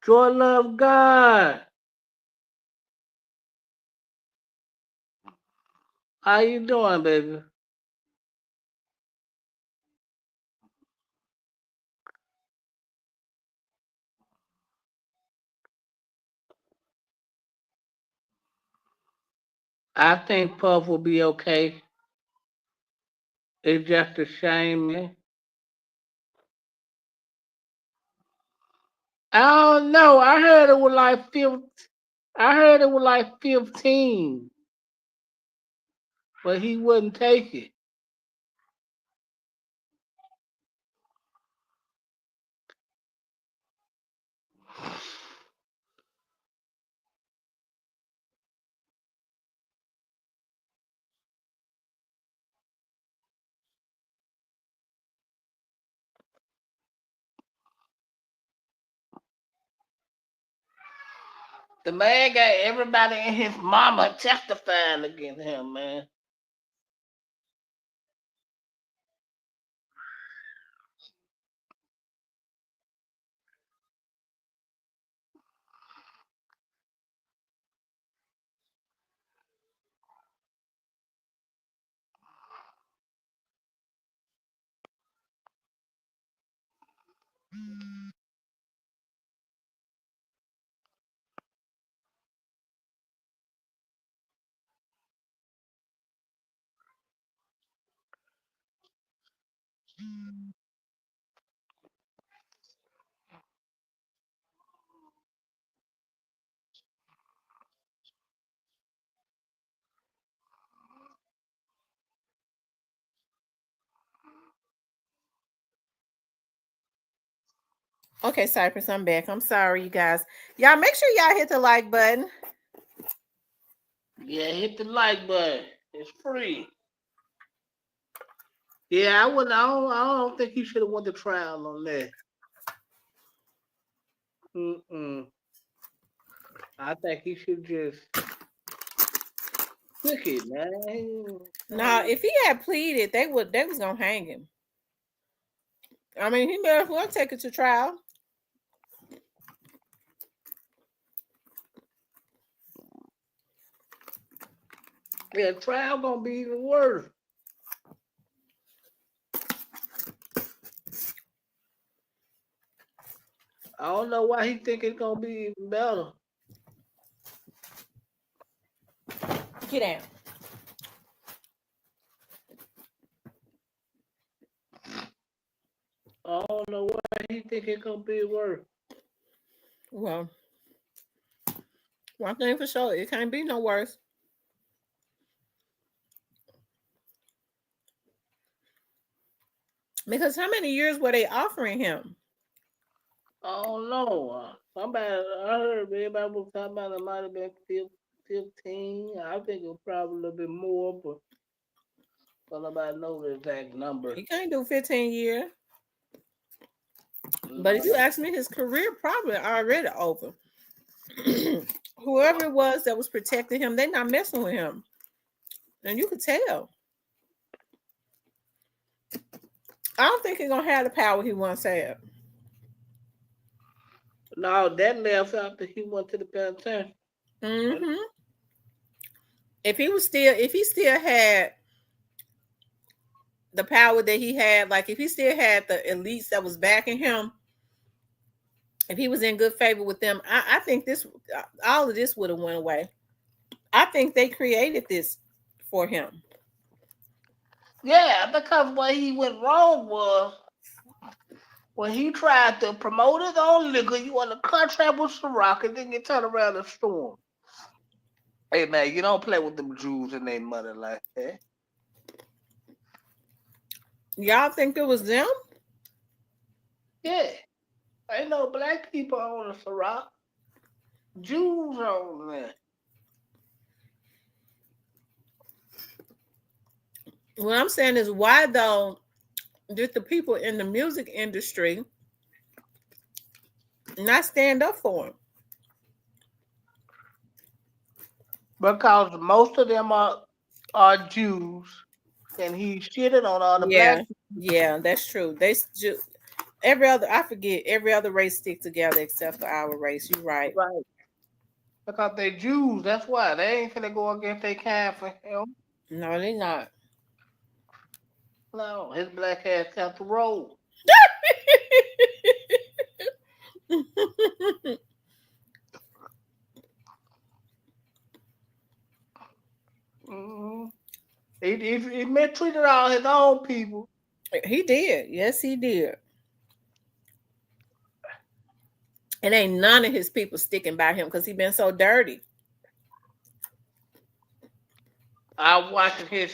Joy love God. How you doing, baby? I think Puff will be okay. It's just a shame, man. I don't know. I heard it was like 15, but he wouldn't take it. The man got everybody and his mama testifying against him, man. Okay, Cypress, I'm back. I'm sorry, you guys. Y'all make sure y'all hit the like button. Yeah, hit the like button. It's free. Yeah, I wouldn't. I don't think he should have won the trial on that. Mm-mm. I think he should just took it, man. Now, if he had pleaded, they was gonna hang him. I mean, he may as well take it to trial. Yeah, trial gonna be even worse. I don't know why he think it's gonna be even better. Get down. I don't know why he think it gonna be worse. Well, one thing for sure, it can't be no worse. Because how many years were they offering him? I don't know. Somebody I heard everybody was talking about it might have been 15. I think it was probably a little bit more, but don't nobody know the exact number. He can't do 15 years. But if No. you ask me, his career probably already over. Whoever it was that was protecting him, they not messing with him. And you could tell. I don't think he's gonna have the power he once had. No, that left after he went to the penitentiary. Hmm. If he still had the power that he had, like if he still had the elites that was backing him, if he was in good favor with them, I think this all of this would have went away. I think they created this for him. Yeah, because what he went wrong was when he tried to promote his own liquor, you want to contract with Ciroc and then you turn around and sue him. Hey man, you don't play with them Jews and their money like that. Y'all think it was them? Yeah. Ain't no black people on the Ciroc. Jews on there. What I'm saying is, why though did the people in the music industry not stand up for him? Because most of them are Jews and he shitted on all the black Yeah, people. yeah, that's true. Every other, I forget, every other race stick together except for our race. You're right. Right. Because they Jews, that's why. They ain't finna go against their kind for him. No, they not. No, his black ass got the roll. Mm-hmm. He mistreated all his own people. He did. Yes, he did. And ain't none of his people sticking by him because he been so dirty. I was watching his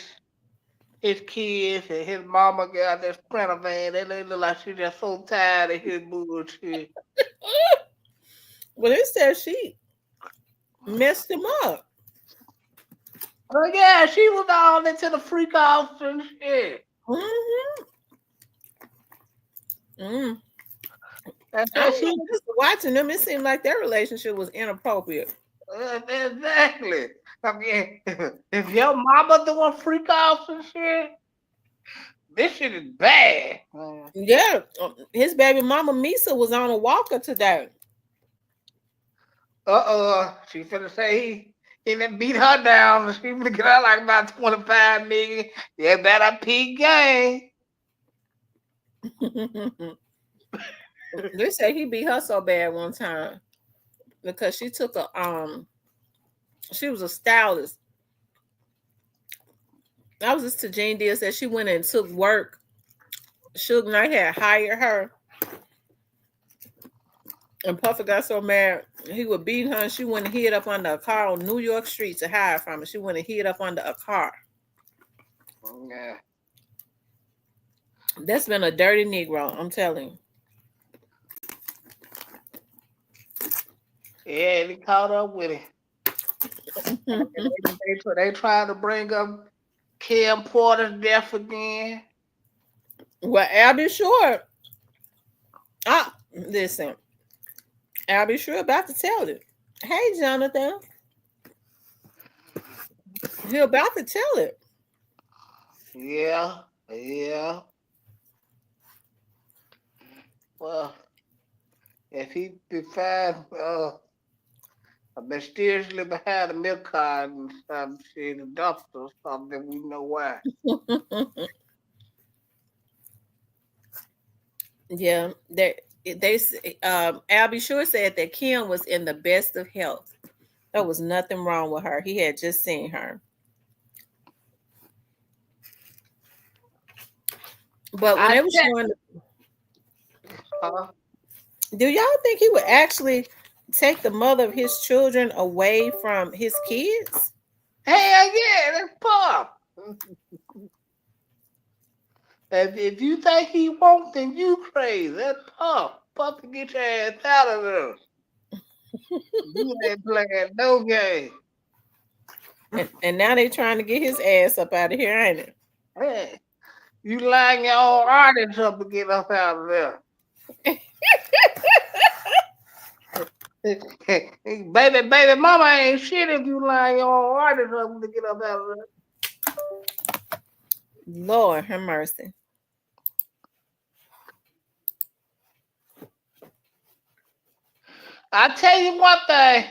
kids and his mama got this sprinter van. They look like she just so tired of his bullshit. Well, it says she messed him up. Oh yeah, she was all into the freak offs and shit. Mm-hmm. Mm. I And don't she know. Just watching them, it seemed like their relationship was inappropriate. exactly. I mean, if your mama doing freak offs and shit, this shit is bad. Yeah, his baby mama Misa was on a walker today. She finna say he done beat her down. She finna get her like about 25 million. Yeah, that a peak game. They say he beat her so bad one time because she was a stylist. I was just to Jane Deal said she went and took work. Suge Knight had hired her, and Puffer got so mad he would beat her, and she went and hid up under a car on New York Street to hide from him. She went and hid up under a car. Yeah. That's been a dirty Negro, I'm telling you. Yeah, they caught up with it. They trying to bring up Kim Porter's death again. Well, Abby Short, listen, Abby Short about to tell it. Hey, Jonathan, he about to tell it. Yeah, yeah. Well, if he be found mysteriously behind a milk cart and some shit, a dumpster or something, we know why. Yeah, they Abby Shore said that Kim was in the best of health. There was nothing wrong with her. He had just seen her. But when I they were checked. showing, Huh? do y'all think he would actually take the mother of his children away from his kids? Hell yeah, that's Puff. If you think he won't, then you crazy. That's Puff. Puff to get your ass out of there. You ain't playing no game. And now they trying to get his ass up out of here, ain't it? Hey, you lying your own artist up to get us out of there. Baby, mama ain't shit if you lying your own artist up to get us out of there. Lord have mercy. I tell you one thing.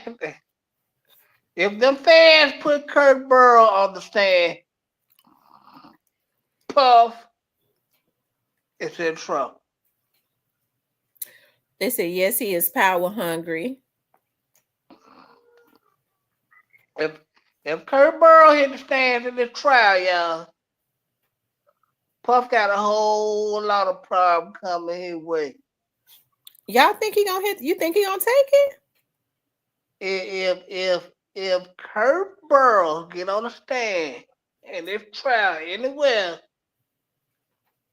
If them fans put Kurt Burrow on the stand, Puff is in trouble. They said yes, he is power hungry. If if Kurt Burrow hit the stands in this trial, y'all, Puff got a whole lot of problem coming his way. Y'all think he gonna hit? You think he gonna take it? If Kurt Burrow get on the stand in this trial anywhere,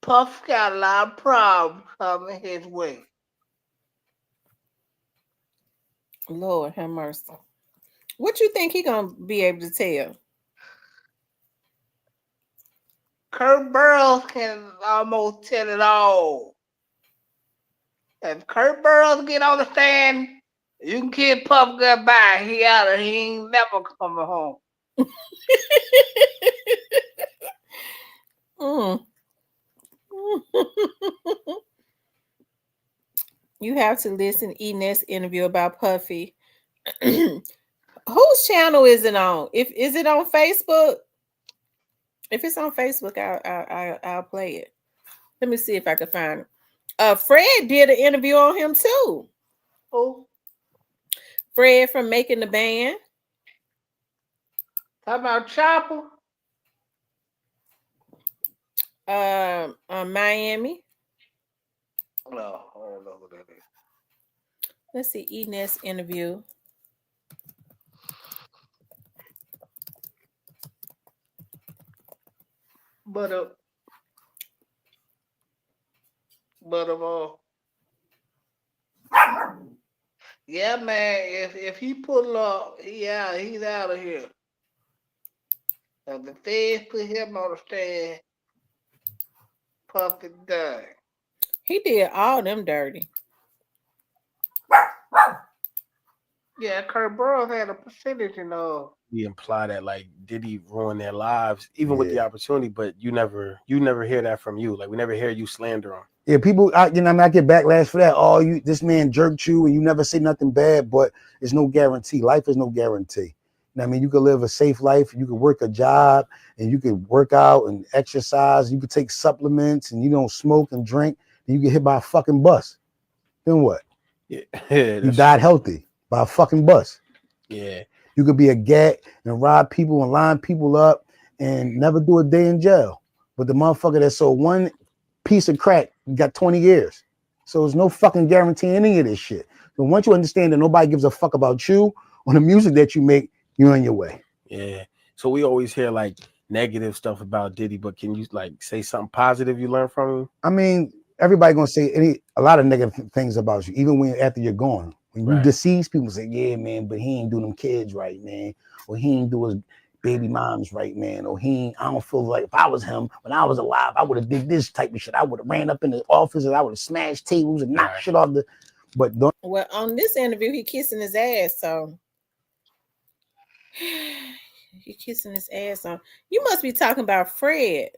Puff got a lot of problems coming his way. Lord have mercy. What you think he gonna be able to tell? Kurt Burrow can almost tell it all. If Kurt Burrow get on the stand, you can kill Puff goodbye. He out of he ain't never coming home. Mm. You have to listen to Enes interview about Puffy. Whose channel is it on? If is it on Facebook? If it's on Facebook, I'll play it. Let me see if I can find it. Fred did an interview on him too. Who? Fred from Making the Band. Talking about Chopper? Miami. No, I don't know who that is. Let's see Enes interview. But yeah, man. If he pull up, he's out of here. If the feds put him on the stand, Puff is done. He did all them dirty. Yeah, Kurt Burrows had a percentage in We imply that like did he ruin their lives, even with the opportunity, but you never hear that from you. Like we never hear you slander him. Yeah, people, I get backlash for that. Oh, this man jerked you, and you never say nothing bad. But it's no guarantee. Life is no guarantee. I mean, you can live a safe life. You can work a job, and you can work out and exercise. You can take supplements, and you don't smoke and drink. And you get hit by a fucking bus. Then what? Yeah, you died healthy by a fucking bus. Yeah. You could be a gat and rob people and line people up and never do a day in jail. But the motherfucker that sold one piece of crack got 20 years. So there's no fucking guarantee any of this shit. So once you understand that nobody gives a fuck about you or the music that you make, you're on your way. Yeah. So we always hear like negative stuff about Diddy, but can you like say something positive you learned from him? I mean, everybody gonna say a lot of negative things about you, even when after you're gone. When you deceased, people say, yeah, man, but he ain't do them kids right, man. Or he ain't do his baby moms right, man. Or I don't feel like if I was him, when I was alive, I would have did this type of shit. I would have ran up in the office and I would have smashed tables and knocked shit off the, but don't. Well, on this interview, he kissing his ass, so he kissing his ass on. You must be talking about Fred.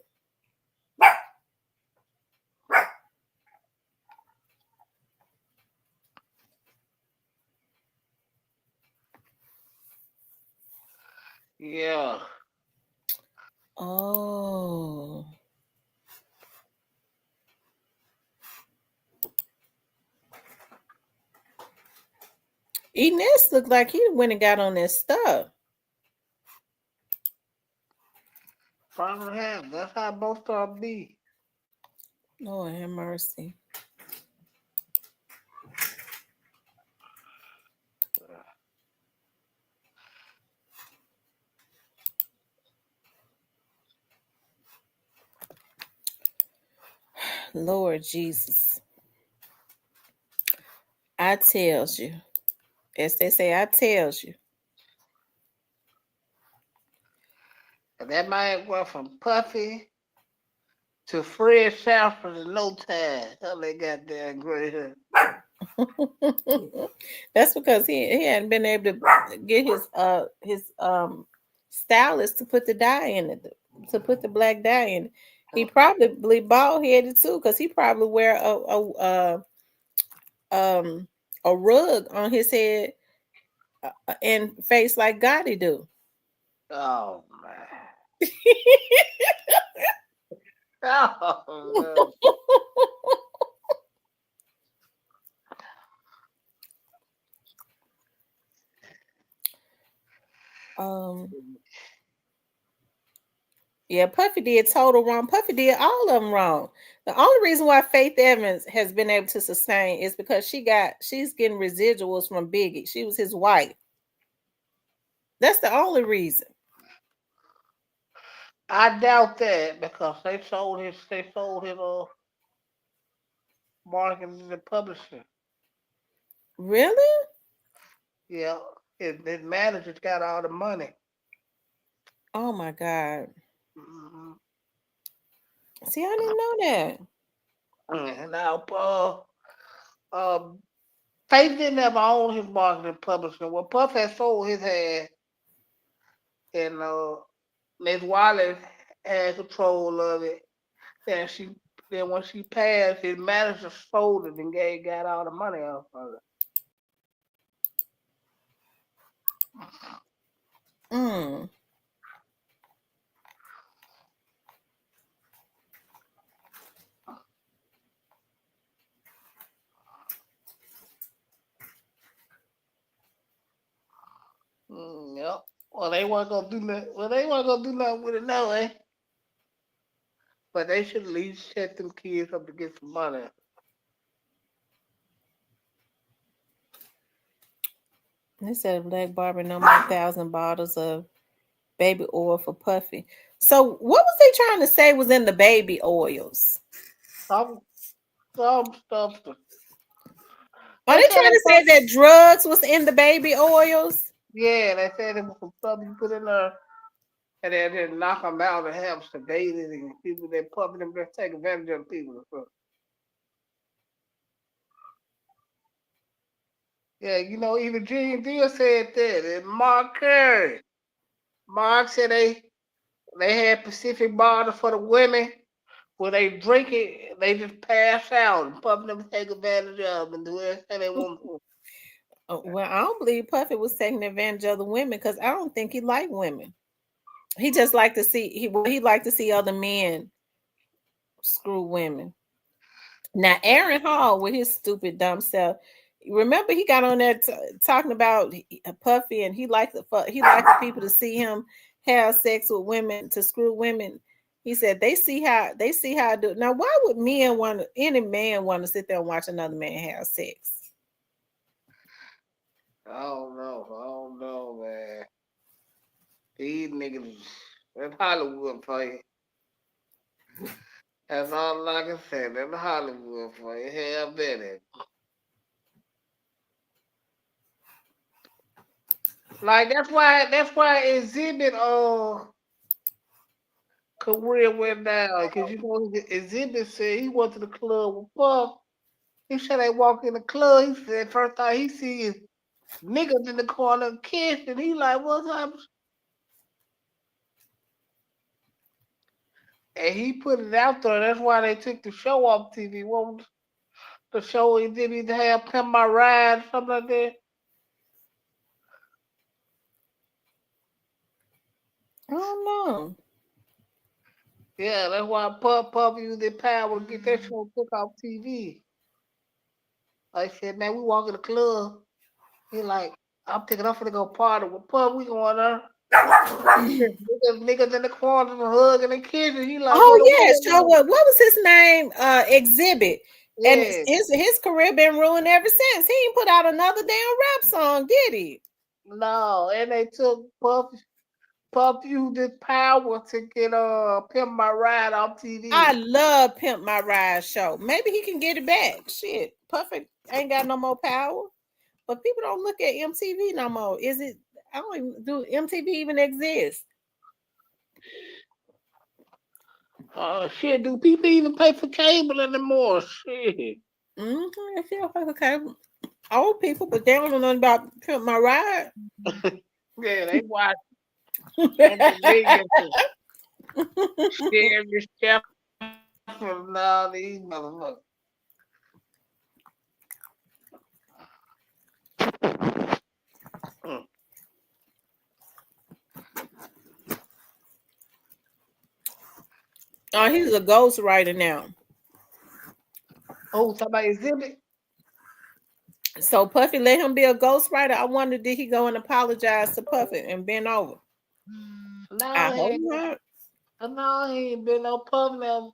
Yeah. Oh. Enes looked like he went and got on that stuff. Probably have. That's how most of them be. Lord have mercy. Lord Jesus. I tells you. As they say, I tells you. And that man went from Puffy to Fred Sanford in no time. Hell, they got that gray hair. That's because he hadn't been able to get his stylist to put the dye in it, to put the black dye in it. He probably bald headed too, because he probably wear um a rug on his head and face like Gotti do. Oh man. Oh man. um Yeah, Puffy did total wrong. Puffy did all of them wrong. The only reason why Faith Evans has been able to sustain is because she's getting residuals from Biggie. She was his wife. That's the only reason. I doubt that because they sold his marketing and publishing. Really? Yeah. His manager's got all the money. Oh my God. Mm-hmm. See, I didn't know that. Now, Faith didn't ever own his marketing publishing. Well, Puff had sold his ad, and Miss Wallace had control of it. Then then when she passed, his manager sold it and got all the money off of it. Mm. Yep. Well, they weren't gonna do nothing. Well, they weren't gonna do nothing with it, no way. But they should at least set them kids up to get some money. They said Black Barbie no more 1,000 bottles of baby oil for Puffy. So what was they trying to say was in the baby oils? Some stuff. Are They they said trying to say that drugs was in the baby oils? yeah, they said it was some stuff you put in there, and they just knock them out and have sedated and people that pumping them just take advantage of people. So, yeah, even Gene Deal said that, and Mark Curry. Mark said they had Pacific bottles for the women. When they drink it, they just pass out and pumping them take advantage of them and do everything they want to. Well, I don't believe Puffy was taking advantage of the women because I don't think he liked women. He just liked to see he liked to see other men screw women. Now Aaron Hall with his stupid dumb self. Remember he got on there talking about Puffy and he liked the people to see him have sex with women to screw women. He said they see how I do. Now why would any man want to sit there and watch another man have sex? I don't know, man. These niggas, that's Hollywood for you. That's all I can say. That's Hollywood for you. Hell, Betty. Like that's why Exhibit career went down because Exhibit said he went to the club with Puff. He said they walk in the club. He said first time he sees niggas in the corner kissing. He like, what's up? And he put it out there. That's why they took the show off TV. What was the show he did? He have Pimp My Ride, something like that. I don't know. Yeah, that's why Puff used their power to get that show took off TV. Like I said, man, we walk in the club. He like, I'm thinking I'm finna go party with Pub. We going there. Niggas in the corner hugging and kissing. He like, what Oh the yes, sure. world? What was his name? Exhibit. And Yeah. his career been ruined ever since. He ain't put out another damn rap song, did he? No, and they took Puff used his power to get Pimp My Ride on TV. I love Pimp My Ride show. Maybe he can get it back. Shit, Puffy ain't got no more power. But people don't look at MTV no more. Is it? I don't even do MTV even exist. Shit, do people even pay for cable anymore? Shit. I feel like okay, old people, but they don't know nothing about Pimp My Ride. Yeah, they watch on the share this stuff from all these motherfuckers. Mm. Oh, he's a ghostwriter now. Oh, somebody exhibit? So Puffy let him be a ghostwriter. I wonder did he go and apologize to Puffy and bend over? No, I he hope ain't. not. No, he ain't been no Puff now.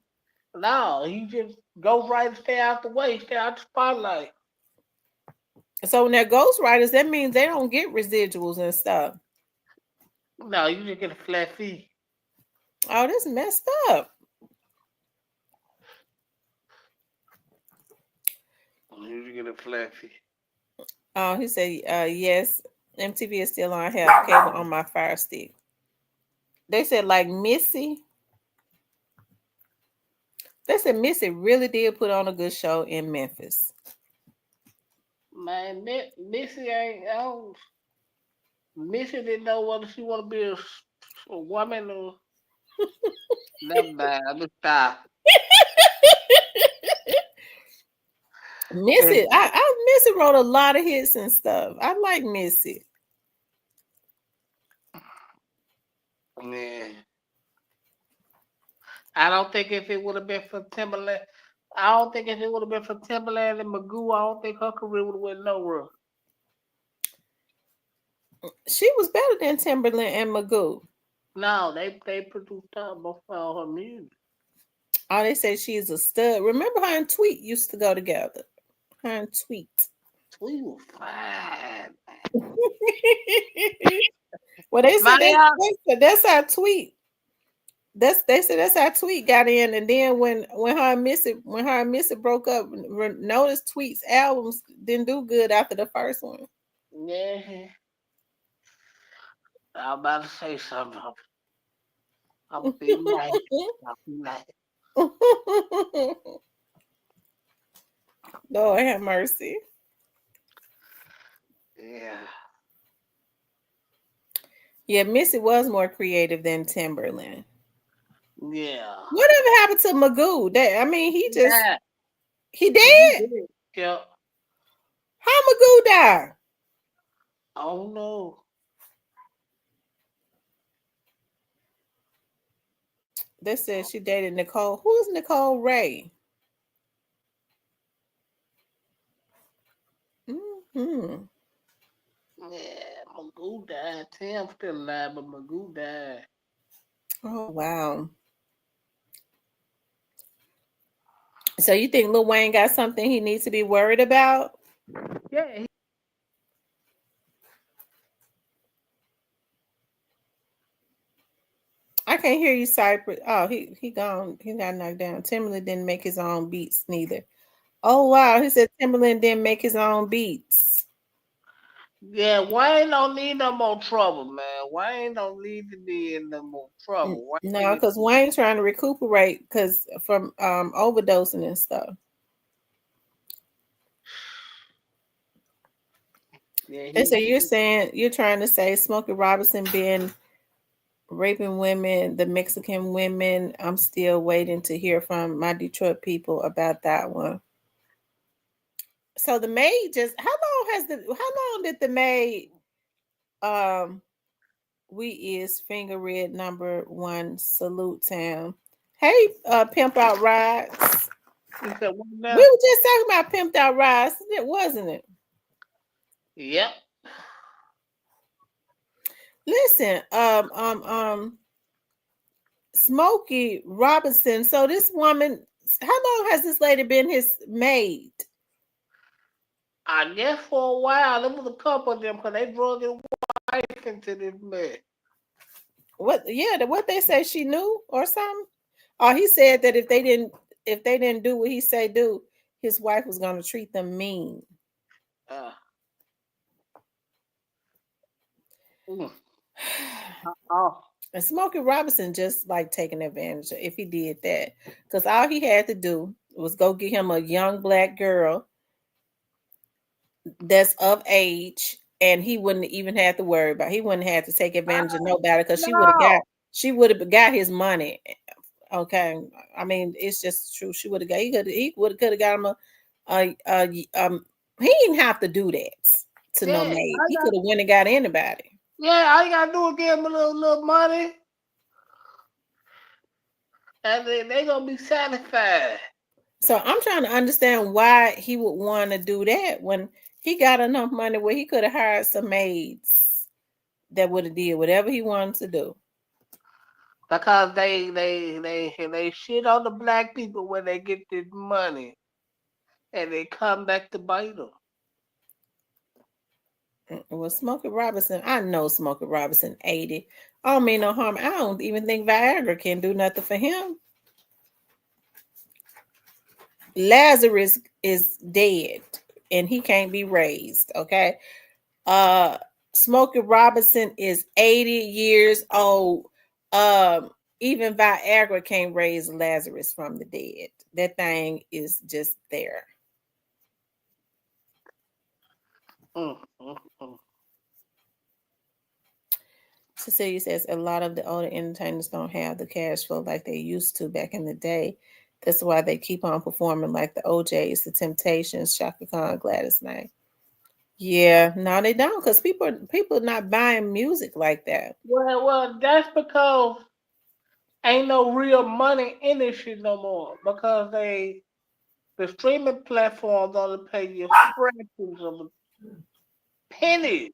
No, he just go right and stay out the way, stay out the spotlight. So when they're ghostwriters, that means they don't get residuals and stuff. No, you just get a flat fee. Oh, that's messed up. You just get a flat fee. Oh, he said, yes, MTV is still on. I have cable on my Fire Stick. They said like Missy. They said Missy really did put on a good show in Memphis. Man, Missy ain't. Missy didn't know whether she want to be a woman or. Never mind. I'm just stop. Missy, I Missy wrote a lot of hits and stuff. I like Missy. Yeah. I don't think if it would have been for Timberland, I don't think if it would have been for Timberland and Magoo, I don't think her career would have went nowhere. She was better than Timberland and Magoo. No, they produced her before her music. Oh, they say she's a stud. Remember her and Tweet used to go together. Her and Tweet. Tweet was fine. Well, they said Maya, that's how Tweet. They said that's how Tweet got in, and then when her and Missy broke up, notice Tweet's albums didn't do good after the first one. yeah, I'm about to say something. I'm feeling like I feel like Lord have mercy. yeah. Yeah, Missy was more creative than Timberland. Yeah. Whatever happened to Magoo? That I mean, he Yeah. dead. Yeah. How Magoo died? Oh no. They said she dated Nicole. Who's Nicole Ray? Mm-hmm. Yeah, Magoo died. Tim still alive, but Magoo died. Oh wow. So you think Lil Wayne got something he needs to be worried about? Yeah. I can't hear you, Cypress. Oh, he gone. He got knocked down. Timberland didn't make his own beats neither. Oh wow, he said Timberland didn't make his own beats. Yeah, Wayne don't need no more trouble, man. Wayne don't need to be in no more trouble. No, because Wayne trying to recuperate because from overdosing and stuff. Yeah, And so you're trying to say Smokey Robinson been raping women, the Mexican women. I'm still waiting to hear from my Detroit people about that one. So the maid how long did the maid we is finger red #1 salute town. Hey, pimp out rides. we said, what We now? were just talking about pimped out rides, wasn't it? Yep. Listen, Smokey Robinson. So this woman, how long has this lady been his maid? I guess for a while, there was a couple of them because they drug his wife into this mess. What? Yeah, what they say she knew or something? Or he said that if they didn't do what he say do, his wife was gonna treat them mean. Uh, oh, And Smokey Robinson just like taking advantage if he did that. Because all he had to do was go get him a young black girl that's of age, and he wouldn't even have to worry about. He wouldn't have to take advantage of nobody because no. she would have got his money. Okay, I mean it's just true. She would have got he could have got him a he didn't have to do that to no Yeah, maid. He could have went and got anybody. yeah, all you gotta do is give them a little money, and then they gonna be satisfied. So I'm trying to understand why he would want to do that when he got enough money where he could have hired some maids that would have did whatever he wanted to do. Because they shit on the black people when they get this money, and they come back to bite them. Well, Smokey Robinson, I know Smokey Robinson 80. I don't mean no harm. I don't even think Viagra can do nothing for him. Lazarus is dead and he can't be raised. Okay. Uh Smokey Robinson is 80 years old. Um, Even Viagra can't raise Lazarus from the dead. That thing is just there. Mm, mm, mm. Cecilia says a lot of the older entertainers don't have the cash flow like they used to back in the day. That's why they keep on performing like the OJs, the Temptations, Shaka Khan, Gladys Knight. Yeah, no, they don't, because people not buying music like that. Well, that's because ain't no real money in this shit no more. Because the streaming platforms only pay you fractions of a penny.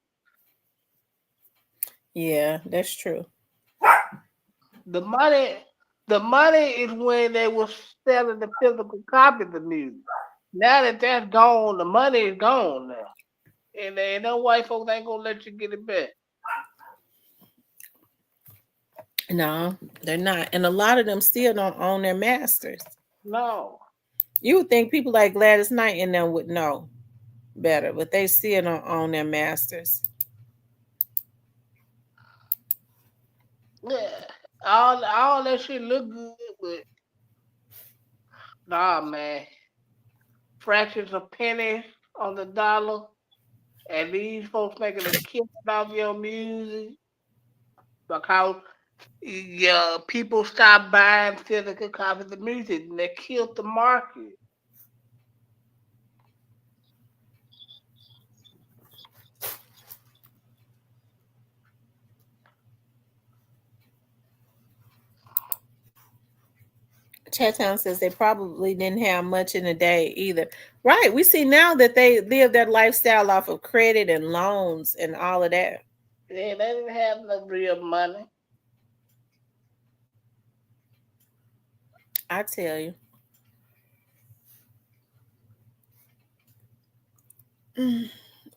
Yeah, that's true. The money, the money is when they were selling the physical copy of the music. Now that that's gone, the money is gone now, and no white folks ain't gonna let you get it back. No, they're not. And a lot of them still don't own their masters. No, You would think people like Gladys Knight and them would know better, but they still don't own their masters. yeah, all that shit look good, but nah, man, fractions of pennies on the dollar, and these folks making a killing off your music because yeah, people stop buying physical copies of music and they killed the market. Chattown says they probably didn't have much in a day either. Right. We see now that they live that lifestyle off of credit and loans and all of that. Yeah, they didn't have no real money. I tell you.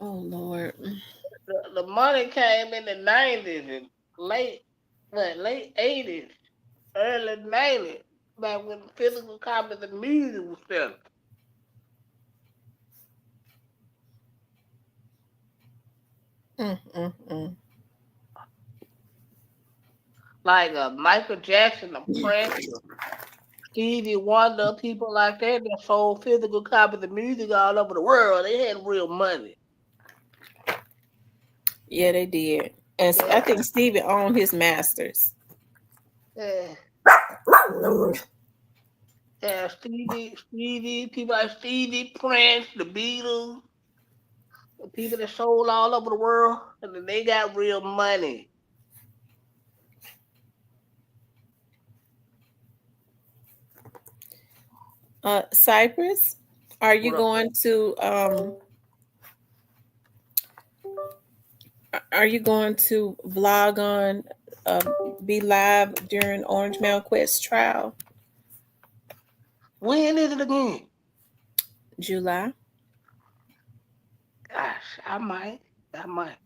Oh Lord. The money came in the 90s and late, late 80s, early 90s, back when physical copies of music was selling. Mm, mm, mm. Like Michael Jackson, the Prince, Stevie Wonder, people like that sold physical copies of music all over the world. They had real money. Yeah, they did. And I Yeah, think Stevie owned his masters. yeah, yeah. People like Stevie, Prince, the Beatles, the people that sold all over the world, and then they got real money. Cypress, are you What up? going to Are you going to vlog on, be live during Orange Mound Quest trial? When is it again? July. Gosh, I might. I might.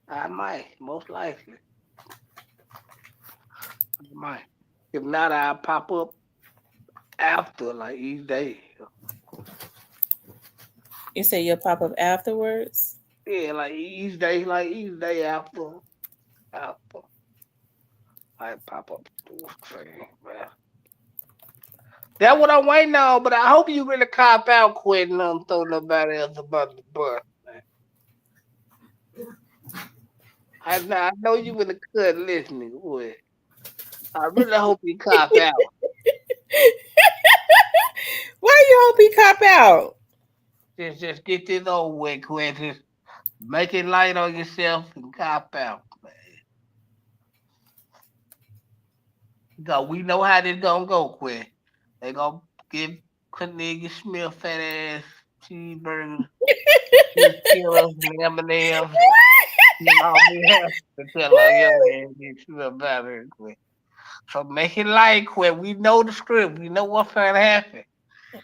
I might. Most likely. I might. If not, I'll pop up after, like each day. You say you'll pop up afterwards? Yeah, like each day after. I pop up. Man. That's what I'm waiting on, but I hope you really cop out quick and don't throw nobody else about the bus. I know you in the cut listening. Boy. I really hope you cop out. Why you hope he cop out? Just get this over with, quick. Just make it light on yourself and cop out, man. Because we know how this gonna go, quick. They gonna give Cornelius Smith fat ass cheeseburgers, fish killers, and M&M's. You know, we have to tell our young man get you about it, quick. So make it light, quick. We know the script. We know what's gonna happen.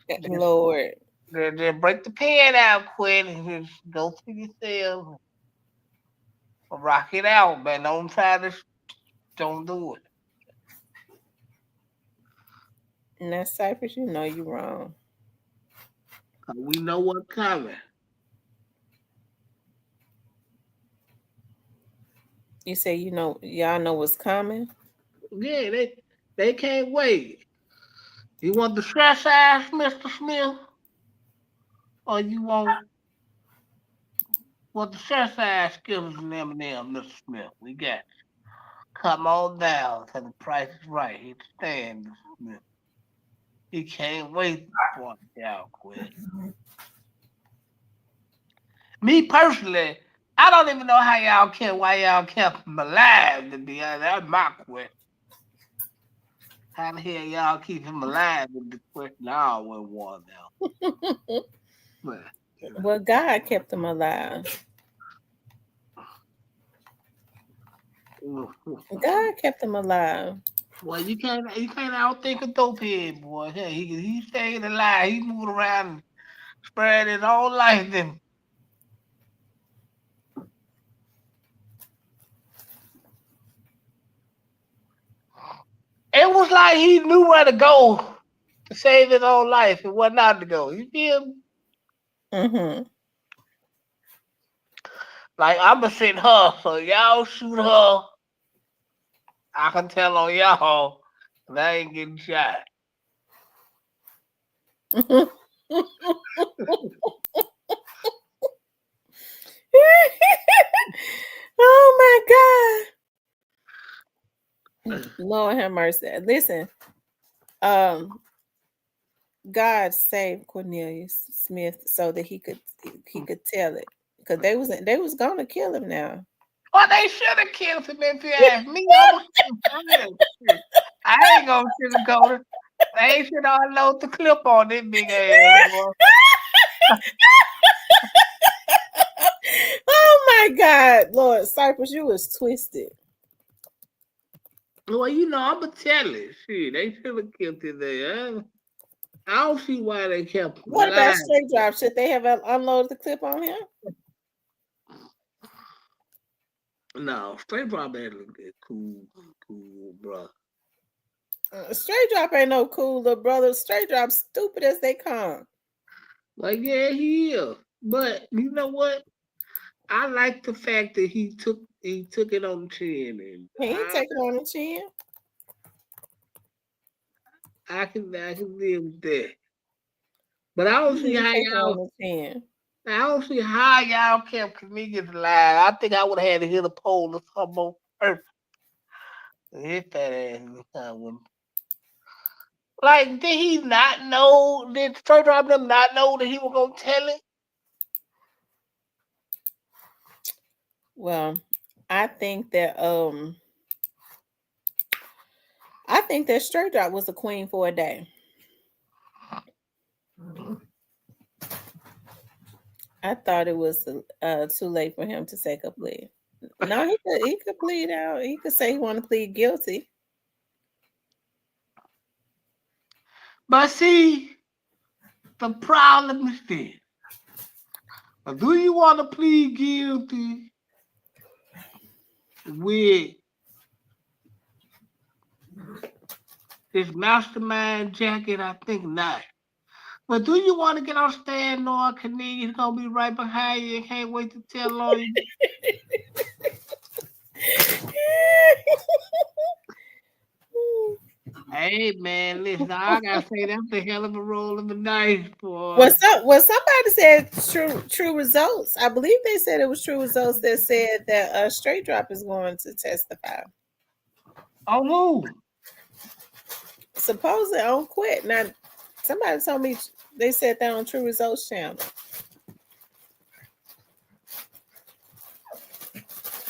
Just, Lord. just break the pen out, quick, and just go to yourself. Rock it out, man. Don't try to. Don't do it. And that's Cypress, you know you wrong. 'Cause we know what's coming. You say you know y'all know what's coming? Yeah, they can't wait. You want the stress ass, Mr. Smith, or you want the stress ass Skittles and M&M, Mr. Smith? We got you. Come on down, 'cause the price is right. He stand, Mr. Smith. He can't wait for y'all quit. Me personally, I don't even know why y'all kept him alive. To be honest, that's my question. How the hell y'all keep him alive? With the question I always want now. But Well, God kept him alive. God kept him alive. well, you can't outthink a dope head, boy. Hey, he stayed alive. He moved around and spread his whole life. Then it was like he knew where to go to save his own life and what not to go. You feel me? Mm-hmm. Like I'ma send her, so y'all shoot her. I can tell on y'all that I ain't getting shot. Oh my God. Lord have mercy. Listen, um, God saved Cornelius Smith so that he could tell it. Because they was gonna kill him now. Well, they should have killed him if you ask me. I ain't gonna sugarcoat it. They should all load the clip on this big ass boy. Oh my God, Lord Cypress, you was twisted. Well, I'ma tell it. Shit, they should have killed his ass. I don't see why they kept him What about alive. straight drop? Should they have unloaded the clip on him? No, straight drop ain't look that cool, bro. Straight drop ain't no cool little brother. Straight drop stupid as they come. Like, yeah, he is. But you know what? I like the fact that he took it on the chin, and He ain't taking on the chin. I can live with that. But I don't see He ain't how taking on y'all the chin. kept comedians alive. I think I would have had to hit a pole or something on earth to hit that ass. Like, did he not know? Did Straight Drop them not know that he was gonna tell it? Well, I think that Straight Drop was a queen for a day. I thought it was too late for him to take a plea. No, he could plead out. He could say he want to plead guilty. But see, the problem is this. Do you want to plead guilty with this mastermind jacket? I think not. But do you want to get on stand knowing Canadian's gonna be right behind you and can't wait to tell on you? Hey man, listen, I gotta say that's a hell of a roll of the dice, boy. Somebody said true results. I believe they said it was true results that said that Straight Drop is going to testify. Oh who? Supposedly on Quit. Now somebody told me they said that on True Results channel.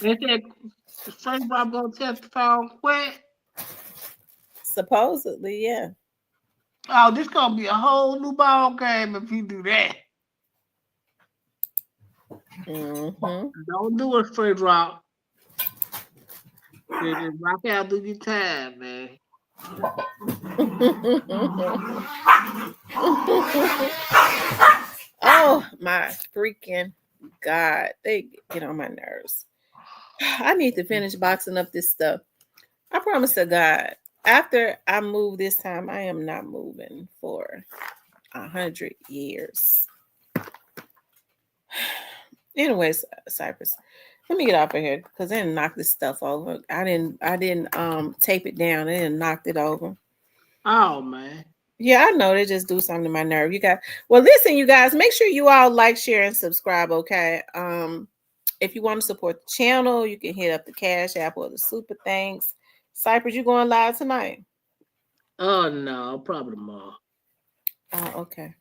They said Straight Drop gonna testify on Quit. Supposedly, yeah. Oh, this gonna be a whole new ball game if you do that. Mm-hmm. Don't do a Straight Drop. Just rock out through your time, man. Oh my freaking God. They get on my nerves. I need to finish boxing up this stuff. I promise to God, after I move this time, I am not moving for 100 years. Anyways, Cypress, let me get off of here because they didn't knock this stuff over. I didn't tape it down. They didn't knock it over. Oh man. Yeah, I know they just do something to my nerve. You got well, listen, you guys, make sure you all like, share, and subscribe, okay? If you want to support the channel, you can hit up the Cash App or the Super Thanks. Cypress, you going live tonight? Oh no, probably tomorrow. Oh, okay.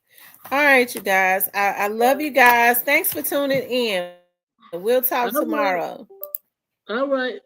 All right, you guys. I love you guys. Thanks for tuning in. We'll talk tomorrow. All right.